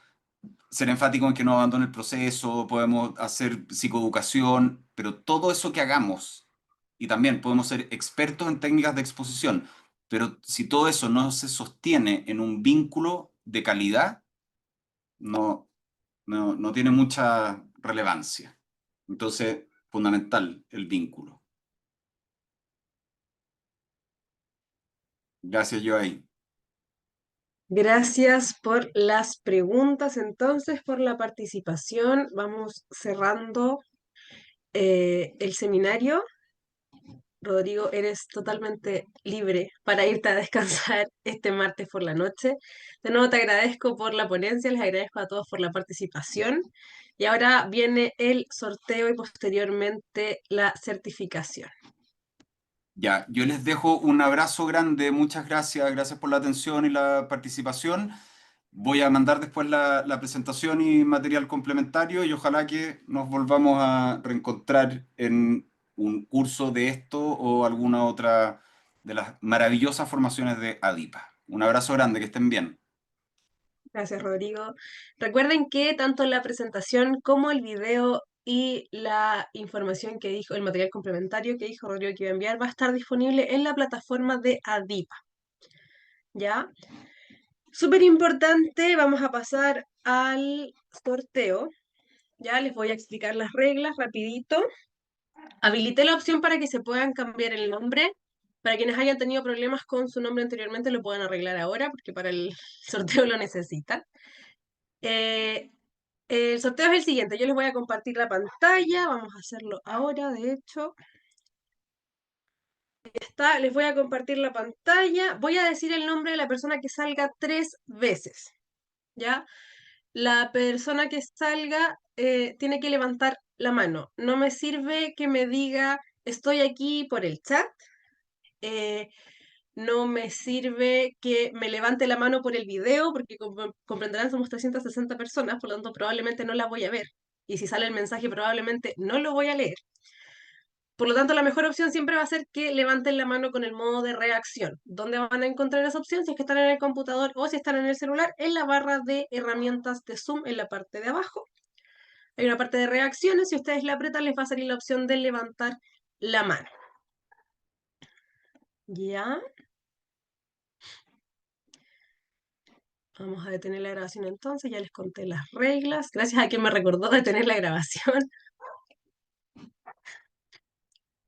ser enfáticos en que no abandone el proceso, podemos hacer psicoeducación, pero todo eso que hagamos, y también podemos ser expertos en técnicas de exposición, pero si todo eso no se sostiene en un vínculo de calidad, no, no tiene mucha relevancia. Entonces, fundamental el vínculo. Gracias, Joay. Gracias por las preguntas, entonces, por la participación. Vamos cerrando el seminario. Rodrigo, eres totalmente libre para irte a descansar este martes por la noche. De nuevo te agradezco por la ponencia, les agradezco a todos por la participación. Y ahora viene el sorteo y posteriormente la certificación. Ya, yo les dejo un abrazo grande, muchas gracias, gracias por la atención y la participación. Voy a mandar después la presentación y material complementario y ojalá que nos volvamos a reencontrar en un curso de esto o alguna otra de las maravillosas formaciones de ADIPA. Un abrazo grande, que estén bien. Gracias, Rodrigo. Recuerden que tanto la presentación como el video y la información que dijo, el material complementario que dijo Rodrigo que iba a enviar, va a estar disponible en la plataforma de ADIPA. ¿Ya? Súper importante, vamos a pasar al sorteo. Ya les voy a explicar las reglas rapidito. Habilité la opción para que se puedan cambiar el nombre. Para quienes hayan tenido problemas con su nombre anteriormente, lo puedan arreglar ahora, porque para el sorteo lo necesitan. Eh, el sorteo es el siguiente. Yo les voy a compartir la pantalla. Vamos a hacerlo ahora, de hecho. Está, les voy a compartir la pantalla. Voy a decir el nombre de la persona que salga 3 veces. ¿Ya? La persona que salga tiene que levantar la mano. No me sirve que me diga estoy aquí por el chat. eh, no me sirve que me levante la mano por el video, porque como comprenderán, somos 360 personas, por lo tanto probablemente no la voy a ver. Y si sale el mensaje probablemente no lo voy a leer. Por lo tanto, la mejor opción siempre va a ser que levanten la mano con el modo de reacción. ¿Dónde van a encontrar esa opción? Si es que están en el computador o si están en el celular, en la barra de herramientas de Zoom en la parte de abajo. Hay una parte de reacciones, si ustedes la apretan les va a salir la opción de levantar la mano. ¿Ya? Vamos a detener la grabación entonces, ya les conté las reglas. Gracias a quien me recordó detener la grabación.